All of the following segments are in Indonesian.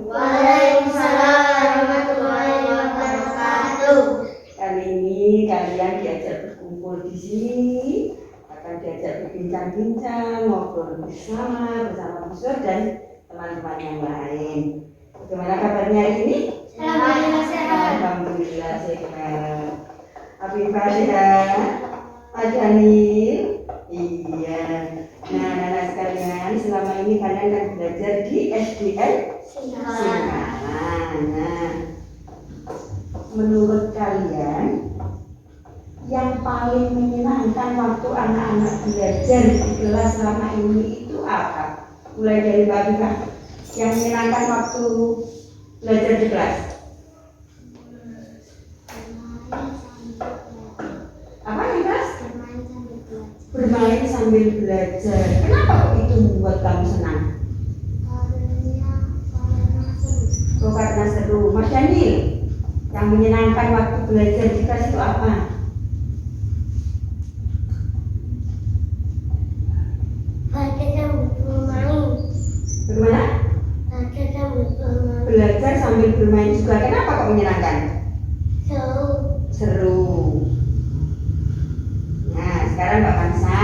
Waalaikumsalam warahmatullahi wabarakatuh. Kali ini kalian diajak berkumpul di sini, akan diajak berbincang-bincang, ngobrol bersama Busur dan teman-teman yang lain. Bagaimana kabarnya hari ini? Alhamdulillah sehat. Alhamdulillah sehat. Afifah sehat? Pak Daniel? Iya. Nah, anak-anak sekalian, selama ini kalian akan belajar di SDN Singkaran. Nah, menurut kalian yang paling menyenangkan waktu anak-anak belajar di kelas selama ini itu apa? Mulai dari Mbak Afifah, yang menyenangkan waktu belajar di kelas. Apa yang kelas? Bermain sambil belajar. Kenapa kok itu membuat kamu senang? Oh, karena seru. Mas Daniel, yang menyenangkan waktu belajar di kelas itu apa? Bagaimana? Belajar sambil bermain juga. Kenapa kok menyenangkan? Seru. Nah, sekarang Mbak Kansa.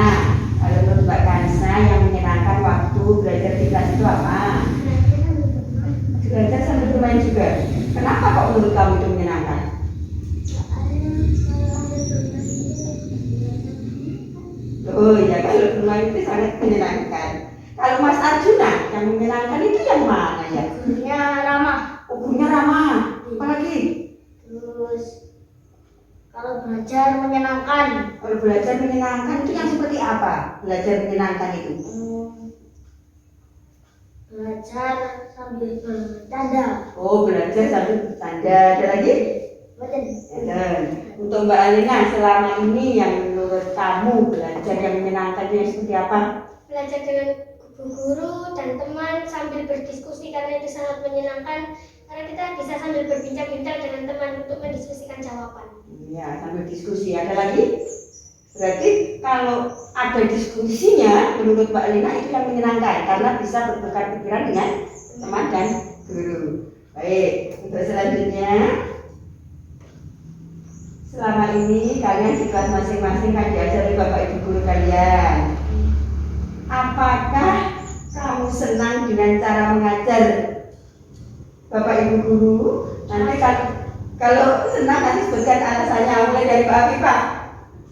Kalau menurut Mbak Kansa yang menyenangkan waktu belajar di kelas itu apa? Belajar sambil bermain juga. Kenapa kok menurut kamu itu menyenangkan? Oh ya, kalau bermain itu sangat menyenangkan. Kalau Mas Arjuna, yang menyenangkan itu yang mana ya? Gurunya ramah. Oh, gurunya ramah. Apalagi? Terus kalau belajar menyenangkan. Kalau belajar menyenangkan itu yang seperti apa? Belajar menyenangkan itu? Belajar sambil bercanda. Oh, belajar sambil bercanda. Ada lagi? Ada. Untuk Mbak Alina, selama ini yang menurut kamu belajar yang menyenangkan itu yang seperti apa? Belajar dengan guru dan teman sambil berdiskusi, karena itu sangat menyenangkan karena kita bisa sambil berbincang-bincang dengan teman untuk mendiskusikan jawaban. Ya, sambil diskusi. Ada lagi? Berarti kalau ada diskusinya, menurut Mbak Alina itu yang menyenangkan karena bisa bertukar pikiran dengan teman dan guru. Baik, untuk selanjutnya, selama ini kalian di kelas masing-masing kan diajari Bapak Ibu guru kalian. Apakah kamu senang dengan cara mengajar Bapak Ibu guru? Nanti kalau senang nanti sebutkan alasannya, mulai dari Mbak Afifah.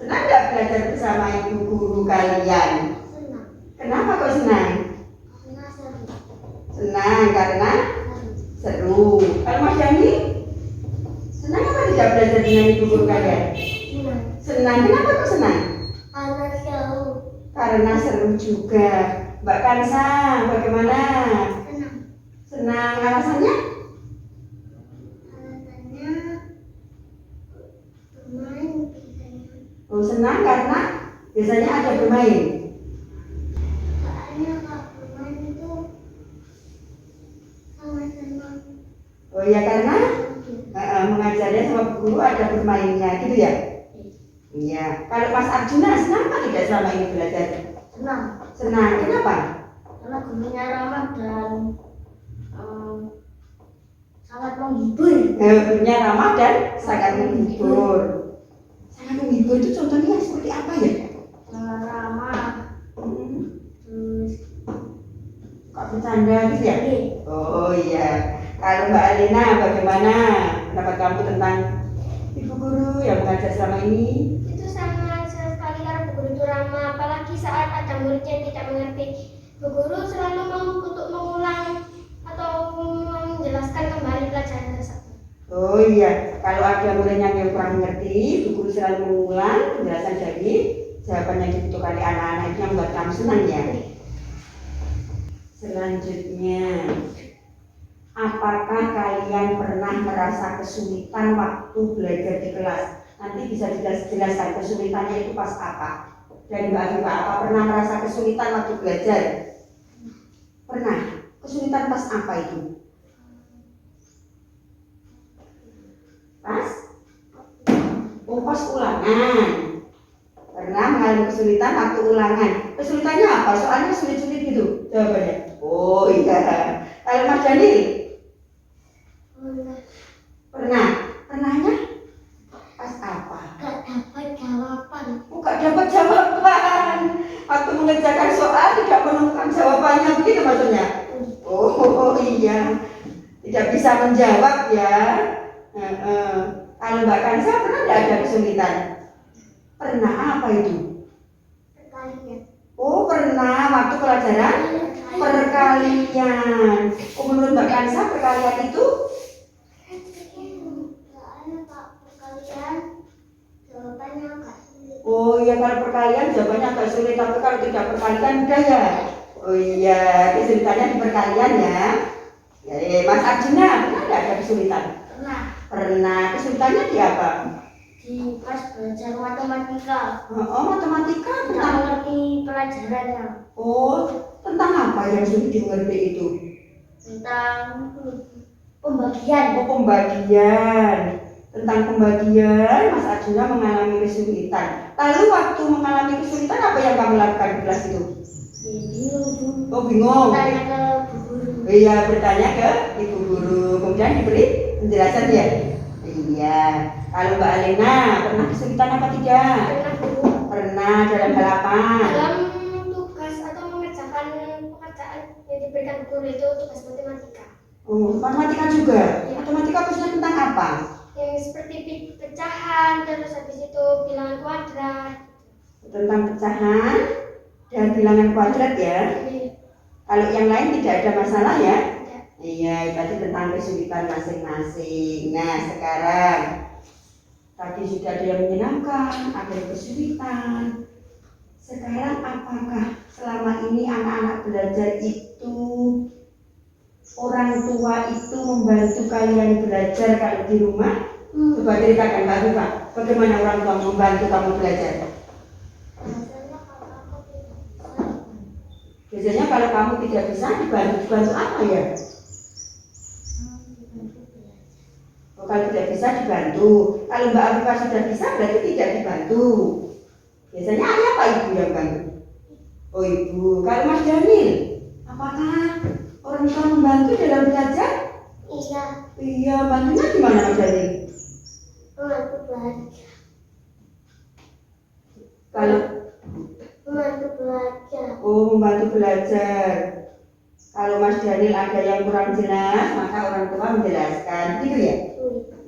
Senang nggak belajar bersama ibu guru kalian? Senang. Kenapa kok senang? Karena seru. Senang karena seru. Kalau Mas Dani, senang apa tidak belajar dengan ibu guru kalian? Senang. Senang. Kenapa kok senang? Karena seru. Karena seru juga. Mbak Kansa, bagaimana? Senang. Senang. Alasannya? Alasannya bermain biasanya. Oh, senang karena biasanya ada bermain. Soalnya kalau bermain itu sangat senang. Oh iya, karena mengajarnya sama bu guru ada bermainnya gitu ya? Iya. Kalau Mas Arjuna senang apa tidak selama ini belajar? Senang. Senang. Kenapa? Karena gurunya ramah dan sangat menghibur. Gurunya ramah dan sangat menghibur. Sangat menghibur itu contohnya seperti apa ya? Sangat ramah. Terus Kok bercanda gitu ya? Oh iya. Kalau Mbak Alina bagaimana pendapat kamu tentang ibu guru yang mengajar selama ini? Itu sangat sekali karena bu guru itu ramah, apalagi saat ada murid yang tidak mengerti. Bu guru selalu mau untuk mengulang atau menjelaskan kembali pelajaran tersebut. Oh iya, kalau ada murid yang kurang mengerti, bu guru selalu mengulang penjelasan dari jawaban yang dibutuhkan oleh anak-anak, itu yang membuat kamu senang ya. Selanjutnya, apakah kalian pernah merasa kesulitan waktu belajar di kelas? Nanti bisa dijelaskan kesulitannya itu pas apa? Dari Mbak Afifah, apa pernah merasa kesulitan waktu belajar? Pernah. Kesulitan pas apa itu? Pas? Oh, pas ulangan. Pernah mengalami kesulitan waktu ulangan. Kesulitannya apa? Soalnya sulit-sulit gitu jawabannya. Oh iya. Kalau Mas Daniel, Pernah? Pernahnya pas apa? Gak dapat jawaban. Gak dapat jawaban. Waktu mengerjakan soal tidak menemukan jawabannya, begitu maksudnya? Oh iya, tidak bisa menjawab ya. Kalau Mbak Kansa pernah tidak ada kesulitan? Pernah apa itu? Perkalian. Oh pernah, waktu pelajaran perkalian. Oh, menurut Mbak Kansa perkalian itu? Perkalian jawabannya agak sulit. Oh iya, kalau perkalian jawabannya agak sulit, tapi kalau tidak perkalian mudah ya. Oh iya, kesulitannya di perkalian ya. Mas Arjuna pernah tidak ada kesulitan? Pernah. Pernah. Kesulitannya di apa? Di pas belajar matematika. Oh matematika Tidak tentang. mengerti pelajarannya. Oh, tentang apa yang sulit dimengerti itu? Tentang pembagian. Oh pembagian. Tentang pembagian, Mas Arjuna mengalami kesulitan. Lalu waktu mengalami kesulitan apa yang kamu lakukan di kelas itu? Bingung tuh. Oh bingung. Tanya ke bu guru. Iya, bertanya ke ibu guru, kemudian diberi penjelasan ya. Iya. Kalau Mbak Alena pernah kesulitan apa tidak? Pernah Bu. Pernah. Dalam hal apa? Dalam tugas atau mengerjakan pekerjaan yang diberikan guru itu tugas matematika. Oh, matematika juga. Iya. Matematika khususnya tentang apa? Yang seperti pecahan, terus habis itu bilangan kuadrat. Tentang pecahan dan bilangan kuadrat ya. Jadi, Kalau yang lain tidak ada masalah ya? tidak. Iya, tadi tentang kesulitan masing-masing. Nah, sekarang tadi sudah ada yang menyenangkan, ada yang kesulitan. Sekarang apakah selama ini anak-anak belajar itu, orang tua itu membantu kalian belajar kalau di rumah? Coba ceritakan Mbak Viva, bagaimana orang tua membantu kamu belajar? Biasanya kalau aku tidak bisa, Biasanya kalau kamu tidak bisa dibantu apa ya? dibantu belajar. Oh, kalau tidak bisa dibantu. Kalau Mbak Viva sudah bisa berarti tidak dibantu. Biasanya ayah apa ibu yang bantu? Oh ibu. Kalau Mas Daniel, apakah orang tua membantu dalam belajar? Iya, Iya, bantunya gimana Mas Daniel? membantu belajar. Kalau Membantu belajar. membantu belajar. Kalau Mas Daniel ada yang kurang jelas, maka orang tua menjelaskan, gitu ya?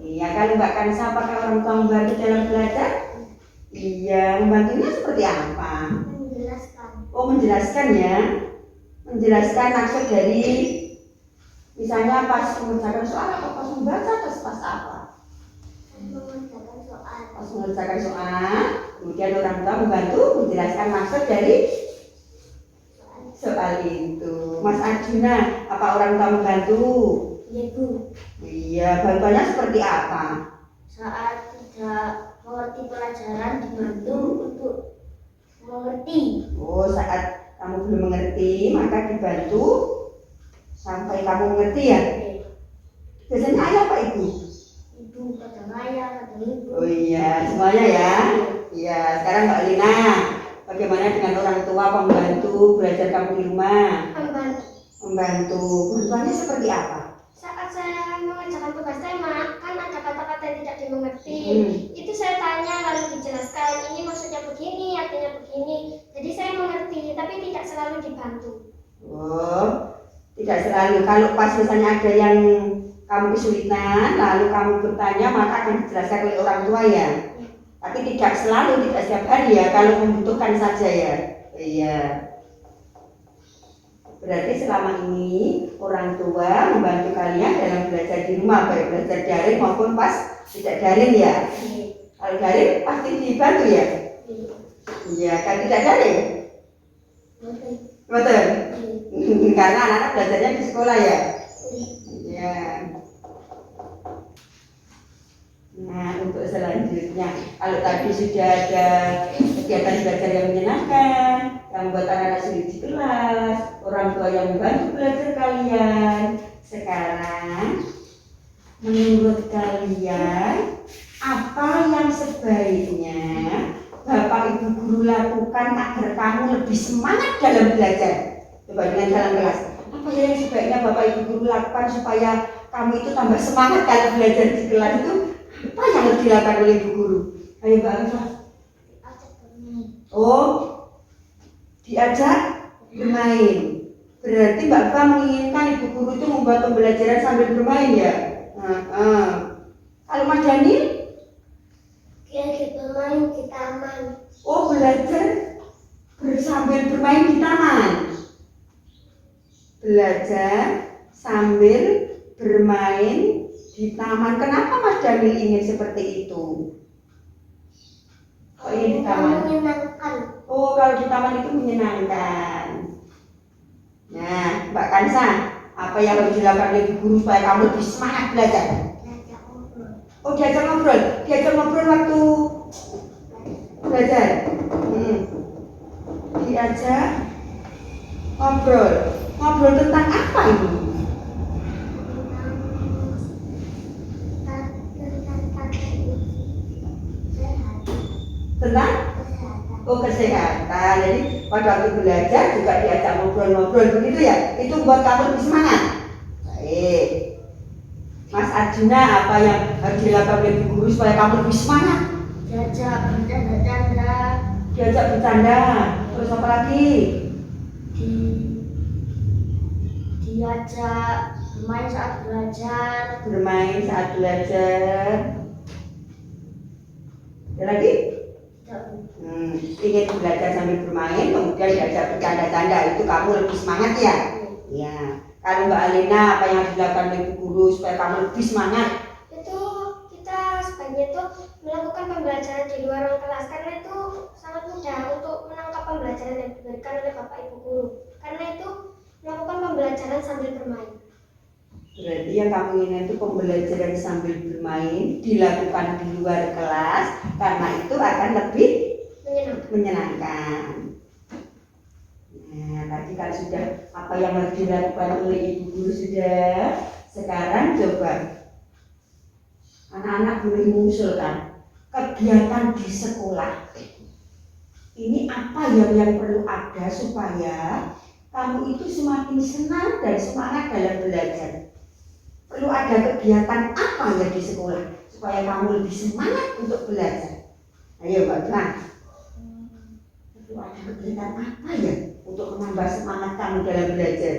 Iya, kalau Mbak Kansa apakah orang tua membantu dalam belajar? Iya, membantunya seperti apa? Menjelaskan. Oh, menjelaskan ya. Menjelaskan maksud dari misalnya pas mengerjakan soal atau pas membaca atau pas apa? Mengerjakan soal. Pas mengerjakan soal, kemudian orang tua membantu menjelaskan maksud dari soal itu. Mas Arjuna, apa orang tua membantu? Iya Bu. Iya, bantuannya seperti apa? Saat tidak mengerti pelajaran dibantu untuk mengerti. Oh, saat kamu belum mengerti, maka dibantu sampai kamu mengerti ya. Biasanya ayah apa ibu? Ibu kadang ayah, kadang ibu. Oh iya, semuanya ya. Iya, sekarang Mbak Lina, bagaimana dengan orang tua pembantu belajar kamu di rumah? Membantu. Membantu, bantuannya seperti apa? Saat saya mengerjakan tugas tema, kan ada kata-kata yang tidak dimengerti. Itu saya tanya lalu dijelaskan, ini maksudnya begini, artinya begini. Jadi saya mengerti, tapi tidak selalu dibantu. Oh, tidak selalu. Kalau pas misalnya ada yang kamu kesulitan, lalu kamu bertanya, maka akan dijelaskan oleh orang tua ya. Tapi tidak selalu, tidak setiap hari ya, kalau membutuhkan saja ya. Iya. Berarti selama ini orang tua membantu kalian dalam belajar di rumah, baik belajar daring maupun pas tidak daring ya. Kalau daring pasti dibantu ya. Iya, kan tidak daring. Betul. Karena anak-anak belajarnya di sekolah ya. Iya. Nah, untuk selanjutnya, kalau tadi sudah ada kegiatan belajar yang menyenangkan, yang membuat anak-anak sulit di kelas, orang tua yang membantu belajar kalian. Sekarang, menurut kalian, apa yang sebaiknya Bapak Ibu guru lakukan agar kamu lebih semangat dalam belajar? Coba dengan dalam kelas. Apa yang sebaiknya Bapak Ibu guru lakukan supaya kamu itu tambah semangat kalau belajar di kelas itu, apa yang harus dilakukan oleh ibu guru? Ayo Mbak Arifah. Diajak bermain. Oh, diajak bermain. Berarti Mbak Arifah menginginkan ibu guru itu membuat pembelajaran sambil bermain ya? Kalau Mas Daniel? Diajak bermain di taman. Oh, belajar sambil bermain di taman. Belajar sambil bermain di taman. Kenapa Mas Daniel ingin seperti itu? Oh, ingin di taman. Menyenangkan. Oh, kalau di taman itu menyenangkan. Nah, Mbak Kansa, apa yang harus dilakukan oleh guru supaya kamu lebih semangat belajar? Diajak ngobrol. Oh, diajak ngobrol. Diajak ngobrol waktu belajar. Diajak ngobrol. Ngobrol tentang apa ini? Tentang kesehatan. Jadi pada waktu belajar juga diajak ngobrol-ngobrol begitu ya. Itu buat kamu lebih semangat. Baik. Mas Arjuna, apa yang harus dilakukan oleh ibu guru supaya kamu lebih semangat? Diajak bercanda-canda. Diajak bercanda. Terus apa lagi? Diajak bermain saat belajar. Bermain saat belajar. Ada lagi? Ingin belajar sambil bermain, kemudian diajak bercanda-canda, itu kamu lebih semangat ya? Ya. Kalau Mbak Alina, apa yang harus dilakukan oleh ibu guru supaya kamu lebih semangat? Itu kita sebaiknya itu melakukan pembelajaran di luar ruang kelas, karena itu sangat mudah untuk menangkap pembelajaran yang diberikan oleh Bapak Ibu guru. Karena itu melakukan pembelajaran sambil bermain. Berarti yang kamu ingin itu pembelajaran sambil bermain dilakukan di luar kelas, karena itu akan lebih menyenangkan. Nah, tadi kalau sudah apa yang harus dilakukan oleh ibu guru sudah, sekarang coba anak-anak boleh mengusulkan kegiatan di sekolah. Ini apa yang perlu ada supaya kamu itu semakin senang dan semangat dalam belajar. Perlu ada kegiatan apa ya di sekolah supaya kamu lebih semangat untuk belajar. Ayo Mbak Dwan. Perlu ada kegiatan apa ya untuk menambah semangat kamu dalam belajar?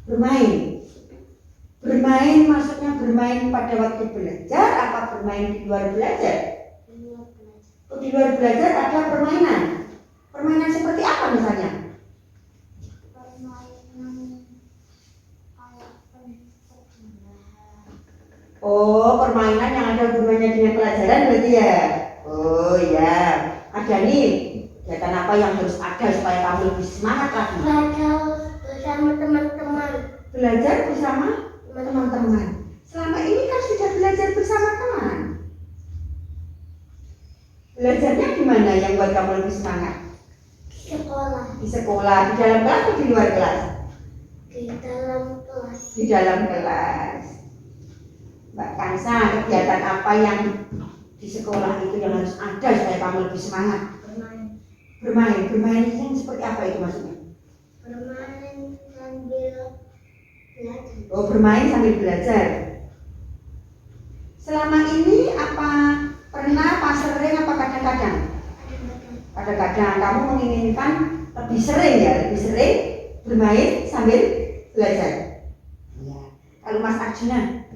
Bermain. Bermain maksudnya bermain pada waktu belajar apa bermain di luar belajar? Di luar belajar ada permainan. Permainan seperti apa misalnya? Oh, permainan yang ada hubungannya dengan pelajaran berarti ya? Oh ya. Ada nih, kegiatan apa yang harus ada supaya kamu lebih semangat lagi? Belajar bersama teman-teman. Belajar bersama teman-teman. Selama ini kan sudah belajar bersama teman. Belajarnya di mana yang buat kamu lebih semangat? Di sekolah. Di sekolah, di dalam kelas atau di luar kelas? Di dalam kelas. Di dalam kelas. Mbak Kansa, kegiatan apa yang di sekolah itu yang harus ada supaya kamu lebih semangat? Bermain. Bermain. Bermain yang seperti apa itu maksudnya? Bermain sambil belajar. Oh, bermain sambil belajar. Selama ini apa pernah, pas sering apa kadang-kadang? Kadang-kadang kamu menginginkan lebih sering ya, lebih sering bermain sambil belajar. Ya. Kalau Mas Arjuna,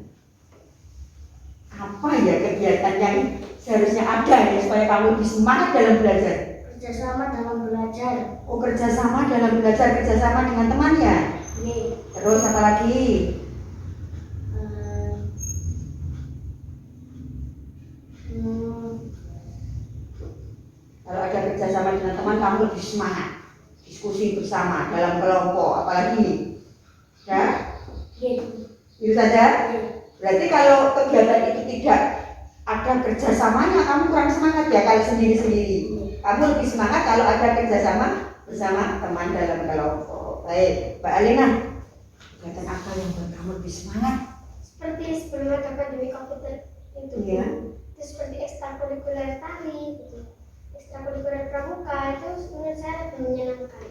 apa ya kegiatan yang seharusnya ada ya supaya kamu lebih semangat dalam belajar? Kerjasama dalam belajar. Oh, kerjasama dalam belajar, kerjasama dengan teman ya? Terus apa lagi? Kalau ada kerjasama dengan teman, kamu lebih semangat. Diskusi bersama dalam kelompok, apalagi? Ya? Itu saja? Berarti kalau kegiatan itu tidak ada kerjasamanya, kamu kurang semangat ya kalau sendiri-sendiri. Kamu lebih semangat kalau ada kerjasama bersama teman dalam kelompok. Baik, Mbak Alina, kegiatan apa yang buat kamu lebih semangat? Seperti sebelum ada pandemi COVID itu. Iya. Itu seperti ekstrakurikuler tari, gitu. Ekstrakurikuler pramuka itu menurut saya lebih menyenangkan.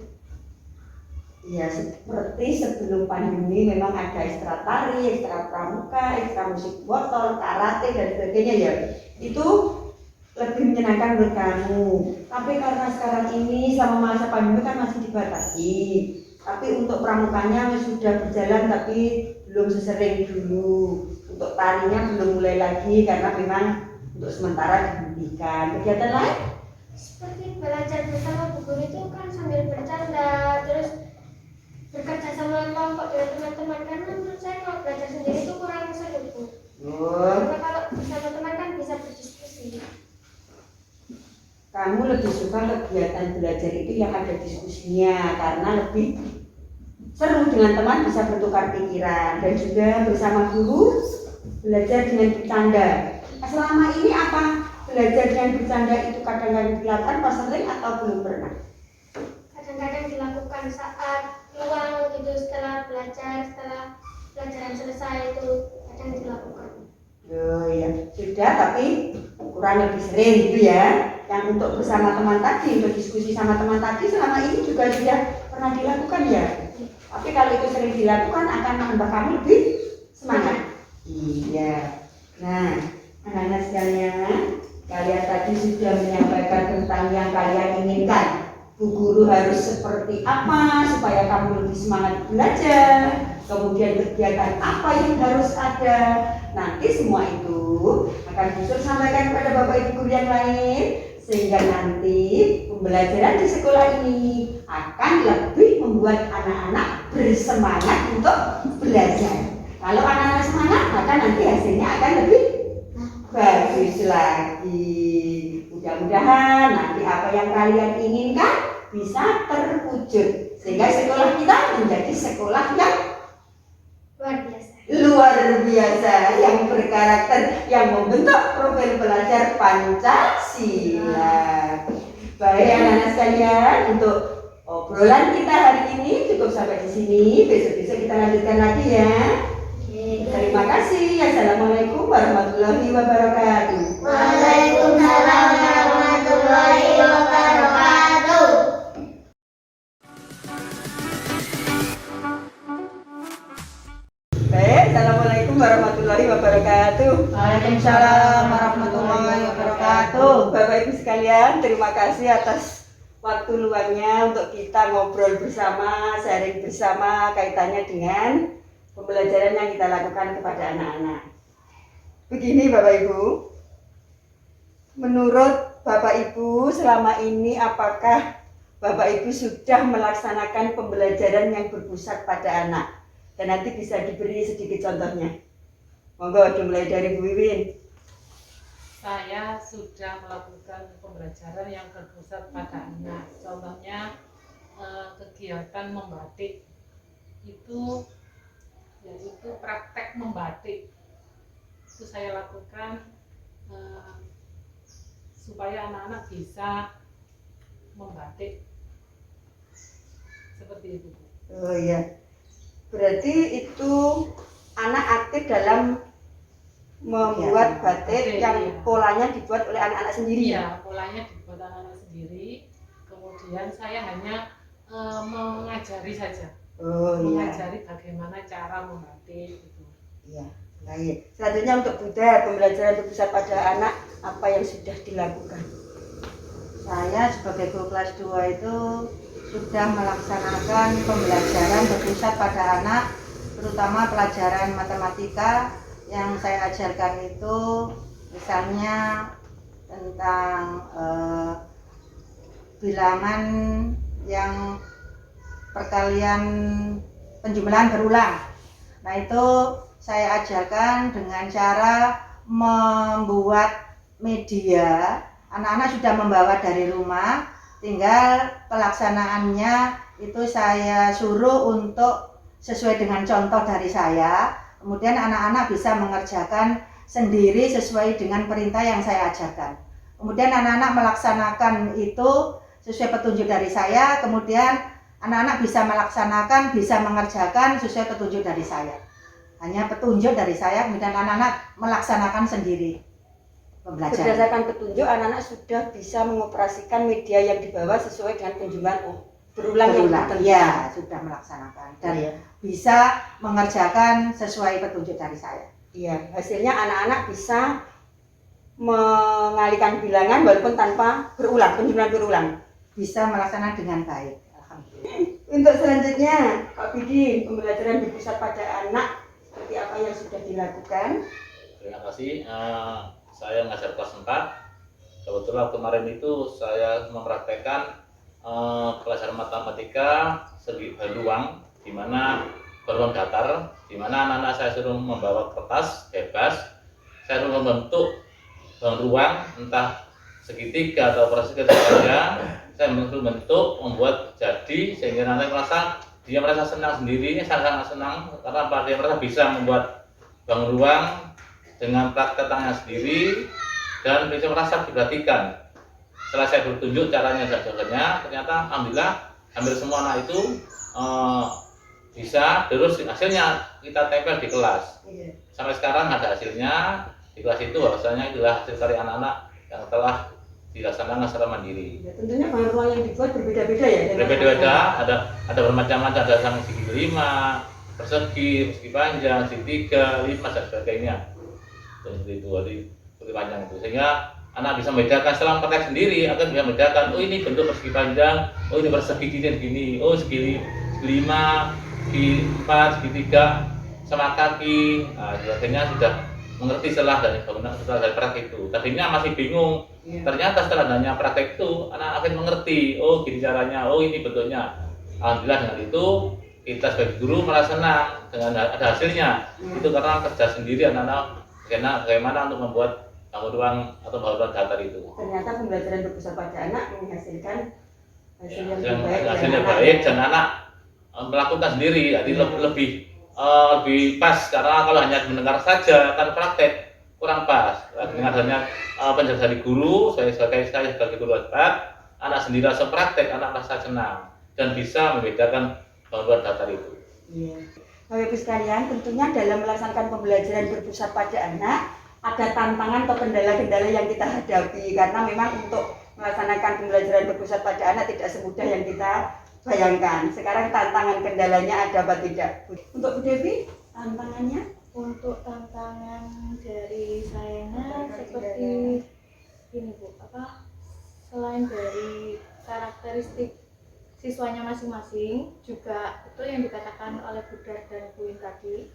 Ya, seperti sebelum pandemi memang ada ekstra tari, ekstra pramuka, ekstra musik botol, karate dan sebagainya ya. Itu lebih menyenangkan menurut kamu. Tapi karena sekarang ini selama masa pandemi kan masih dibatasi. Tapi untuk pramukanya sudah berjalan tapi belum sesering dulu. Untuk tarinya belum mulai lagi karena memang untuk sementara dihentikan. Kegiatan lain? Seperti belajar bersama Bu Guru itu kan sambil bercanda, terus bekerja sama kelompok dengan teman-teman, karena menurut saya kalau belajar sendiri itu kurang seru Bu. Karena kalau bersama teman kan bisa berdiskusi. Kamu lebih suka kegiatan belajar itu yang ada diskusinya karena lebih seru, dengan teman bisa bertukar pikiran, dan juga bersama guru belajar dengan bercanda. Selama ini apa belajar dengan bercanda itu kadang-kadang dilakukan pas sering atau belum pernah? Kadang-kadang dilakukan saat luang gitu, setelah belajar, setelah pelajaran selesai itu kadang dilakukan. Oh ya, sudah, tapi kurang lebih sering gitu ya. Yang untuk bersama teman tadi, untuk diskusi sama teman tadi selama ini juga sudah pernah dilakukan ya. Tapi kalau itu sering dilakukan akan menambah kamu lebih semangat. Iya. Nah, anak-anak sekalian, kalian tadi sudah menyampaikan tentang yang kalian inginkan. Bu Guru harus seperti apa supaya kamu lebih semangat belajar. Kemudian kegiatan apa yang harus ada. Nanti semua itu akan Gus sampaikan kepada Bapak Ibu guru yang lain, sehingga nanti pembelajaran di sekolah ini akan lebih membuat anak-anak bersemangat untuk belajar. Kalau anak-anak semangat, maka nanti hasilnya akan lebih bagus lagi. Mudah-mudahan nanti apa yang kalian inginkan bisa terwujud, sehingga sekolah kita menjadi sekolah yang luar biasa, yang berkarakter, yang membentuk profil pelajar Pancasila. Baik anak-anak sekalian, untuk obrolan kita hari ini cukup sampai di sini. Besok-besok kita lanjutkan lagi ya. Terima kasih. Assalamualaikum warahmatullahi wabarakatuh. Waalaikumsalam warahmatullahi wabarakatuh. Assalamualaikum warahmatullahi wabarakatuh. Waalaikumsalam warahmatullahi wabarakatuh. Bapak Ibu sekalian, terima kasih atas waktu luangnya untuk kita ngobrol bersama, sharing bersama kaitannya dengan pembelajaran yang kita lakukan kepada anak-anak. Begini Bapak Ibu, menurut Bapak Ibu selama ini apakah Bapak Ibu sudah melaksanakan pembelajaran yang berpusat pada anak? Dan nanti bisa diberi sedikit contohnya. Monggo dimulai dari Bu Wiwin. Saya sudah melakukan pembelajaran yang berpusat pada anak. Contohnya kegiatan membatik. Itu yaitu praktek membatik. Itu saya lakukan supaya anak-anak bisa membatik. Seperti itu. Oh iya. Berarti itu anak aktif dalam membuat batik yang polanya dibuat oleh anak-anak sendiri. Iya, polanya dibuat anak-anak sendiri. Kemudian saya hanya mengajari saja. Oh iya. Mengajari bagaimana cara membatik itu. Iya, baik. Selanjutnya untuk Bunda, pembelajaran berpusat pada anak, apa yang sudah dilakukan? Saya sebagai guru kelas 2 itu sudah melaksanakan pembelajaran berpusat pada anak, terutama pelajaran matematika. Yang saya ajarkan itu misalnya tentang bilangan yang perkalian penjumlahan berulang. Nah itu saya ajarkan dengan cara membuat media. Anak-anak sudah membawa dari rumah, tinggal pelaksanaannya itu saya suruh untuk sesuai dengan contoh dari saya. Kemudian anak-anak bisa mengerjakan sendiri sesuai dengan perintah yang saya ajarkan. Kemudian anak-anak melaksanakan itu sesuai petunjuk dari saya. Kemudian anak-anak bisa melaksanakan, bisa mengerjakan sesuai petunjuk dari saya. Hanya petunjuk dari saya, kemudian anak-anak melaksanakan sendiri pembelajaran. Berdasarkan petunjuk, anak-anak sudah bisa mengoperasikan media yang dibawa sesuai dengan penjumlahan berulang yang tertentu. Ya, sudah melaksanakan dan Iya. bisa mengerjakan sesuai petunjuk dari saya. Iya, hasilnya anak-anak bisa mengalihkan bilangan walaupun tanpa berulang, penjumlahan berulang. Bisa melaksanakan dengan baik. Alhamdulillah. Untuk selanjutnya, Pak Bidi, pembelajaran berpusat pada anak seperti apa yang sudah dilakukan? Terima kasih. Saya ngajar kelas 4. Kebetulan kemarin itu saya mempraktekkan pelajaran matematika segi beruang, di mana beruang datar, di mana anak-anak saya suruh membawa kertas bebas, saya suruh membentuk ruang entah segitiga atau persegi saja, saya membentuk, membuat jadi sehingga nanti dia merasa senang sendiri, sangat senang karena dia merasa bisa membuat ruang dengan praktek tangannya sendiri dan bisa merasa diperhatikan. Setelah saya bertunjuk caranya dan caranya, ternyata alhamdulillah hampir semua anak itu bisa, terus hasilnya kita tempel di kelas. Iya. Sampai sekarang ada hasilnya di kelas itu, bahwasanya itulah hasil karya anak-anak yang telah dilaksanakan secara mandiri. Ya, tentunya bahan ruang yang dibuat berbeda-beda ya. Berbeda-beda, ada bermacam-macam, ada yang segi 5, persegi panjang, segitiga, 5 dan sebagainya. Seperti itu, seperti panjang itu. Sehingga anak bisa membedakan setelah praktek sendiri, akan bisa membedakan, oh ini bentuk persegi panjang, oh ini persegi gini, oh segi 5, segi 4, segitiga sama kaki. Nah, sebagainya sudah mengerti setelah dari bangunan setelah dari praktek itu. Tadinya masih bingung. Iya. Ternyata setelah adanya praktek itu, anak akan mengerti, oh gini caranya, oh ini bentuknya. Alhamdulillah dengan itu kita sebagai guru merasa senang dengan ada hasilnya. Itu karena kerja sendiri anak-anak bagaimana untuk membuat ruang atau bangunan datar itu. Ternyata pembelajaran berpusat pada anak menghasilkan hasil yang baik. Hasilnya baik dan anak melakukan sendiri, jadi lebih pas karena kalau hanya mendengar saja kan praktek kurang pas. Dengan adanya penjelasan dari guru, saya sebagai guru hebat, anak sendiri langsung praktek, anak merasa senang dan bisa membedakan bangunan datar itu. Iya. Bapak Ibu sekalian, tentunya dalam melaksanakan pembelajaran berpusat pada anak ada tantangan atau kendala-kendala yang kita hadapi karena memang untuk melaksanakan pembelajaran berpusat pada anak tidak semudah yang kita bayangkan. Sekarang tantangan kendalanya ada apa tidak? Untuk Bu Devi, tantangannya? Untuk tantangan dari sayanya seperti ini Bu, selain dari karakteristik siswanya masing-masing, juga itu yang dikatakan oleh Bu Dar dan Bu In tadi,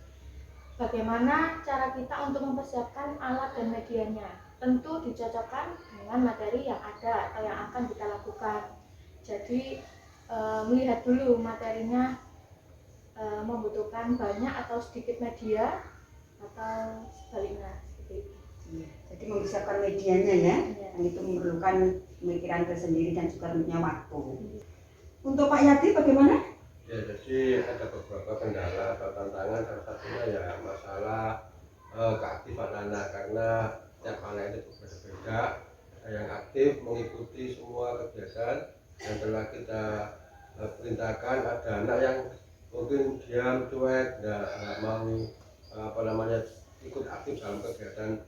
bagaimana cara kita untuk mempersiapkan alat dan medianya. Tentu dicocokkan dengan materi yang ada atau yang akan kita lakukan. Jadi melihat dulu materinya membutuhkan banyak atau sedikit media atau sebaliknya seperti itu. Iya. Jadi mempersiapkan medianya ya, Iya. yang itu memerlukan pemikiran tersendiri dan juga punya waktu. Untuk Pak Yati bagaimana? Ya, jadi ada beberapa kendala atau tantangan, salah satunya ya masalah keaktifan anak, karena setiap anak itu berbeda-beda. Ada yang aktif mengikuti semua kegiatan yang telah kita perintahkan, ada anak yang mungkin diam, cuek, nggak mau ikut aktif dalam kegiatan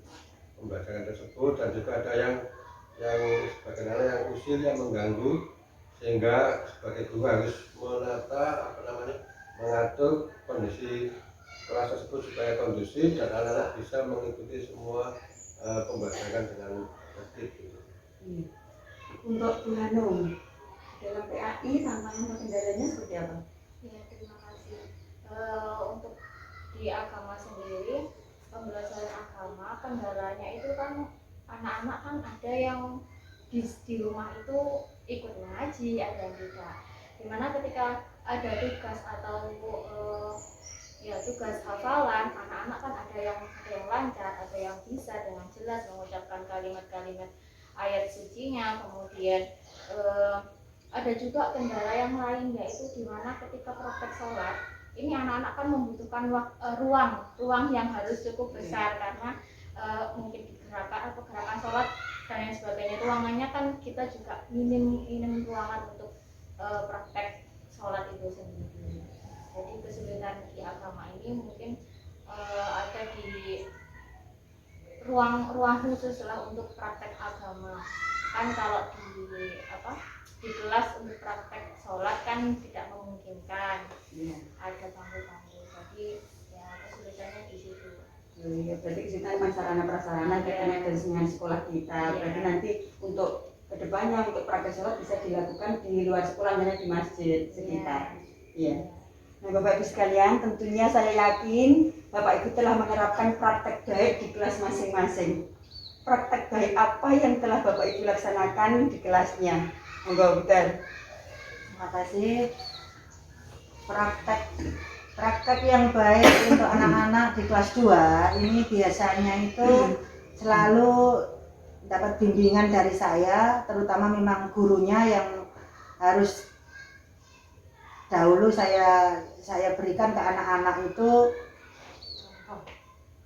pembelajaran tersebut, dan juga ada yang sebagian anak yang usil yang mengganggu, sehingga sebagai guru harus mengatur kondisi kelas tersebut supaya kondusif dan anak-anak bisa mengikuti semua pembelajaran dengan tertib. Iya. Untuk Bu Hanum, dalam PAI tantangan atau kendalanya seperti apa? Ya, terima kasih. Untuk di agama sendiri, pembelajaran agama, kendalanya itu kan anak-anak kan ada yang di rumah itu ikut ngaji, ada yang tidak. Dimana ketika ada tugas atau tugas hafalan, anak-anak kan ada yang lancar, ada yang bisa dengan jelas mengucapkan kalimat-kalimat ayat sucinya. Kemudian ada juga kendala yang lain, yaitu dimana ketika praktek sholat ini anak-anak kan membutuhkan ruang yang harus cukup besar, karena mungkin gerakan sholat dan lain sebagainya, ruangannya kan kita juga minim ruangan untuk praktek sholat itu sendiri. Jadi kesulitan di agama ini mungkin ada di ruang khusus lah untuk praktek agama. Kan kalau di di kelas untuk praktek sholat kan tidak memungkinkan, Iya. ada bangku-bangku, jadi ya kesulitannya di situ. Oh iya, berarti kita memang sarana prasarana kaitannya dengan sekolah kita. Iya. Berarti nanti untuk kedepannya untuk praktek sholat bisa dilakukan di luar sekolah, hanya di masjid sekitar. Iya. Nah, Bapak Ibu sekalian, tentunya saya yakin Bapak Ibu telah menerapkan praktek baik di kelas masing-masing. Praktek baik apa yang telah Bapak Ibu laksanakan di kelasnya? Monggo, Buter. Terima kasih. Praktek yang baik untuk anak-anak di kelas 2 ini biasanya itu selalu dapat bimbingan dari saya, terutama memang gurunya yang harus dahulu saya berikan ke anak-anak itu.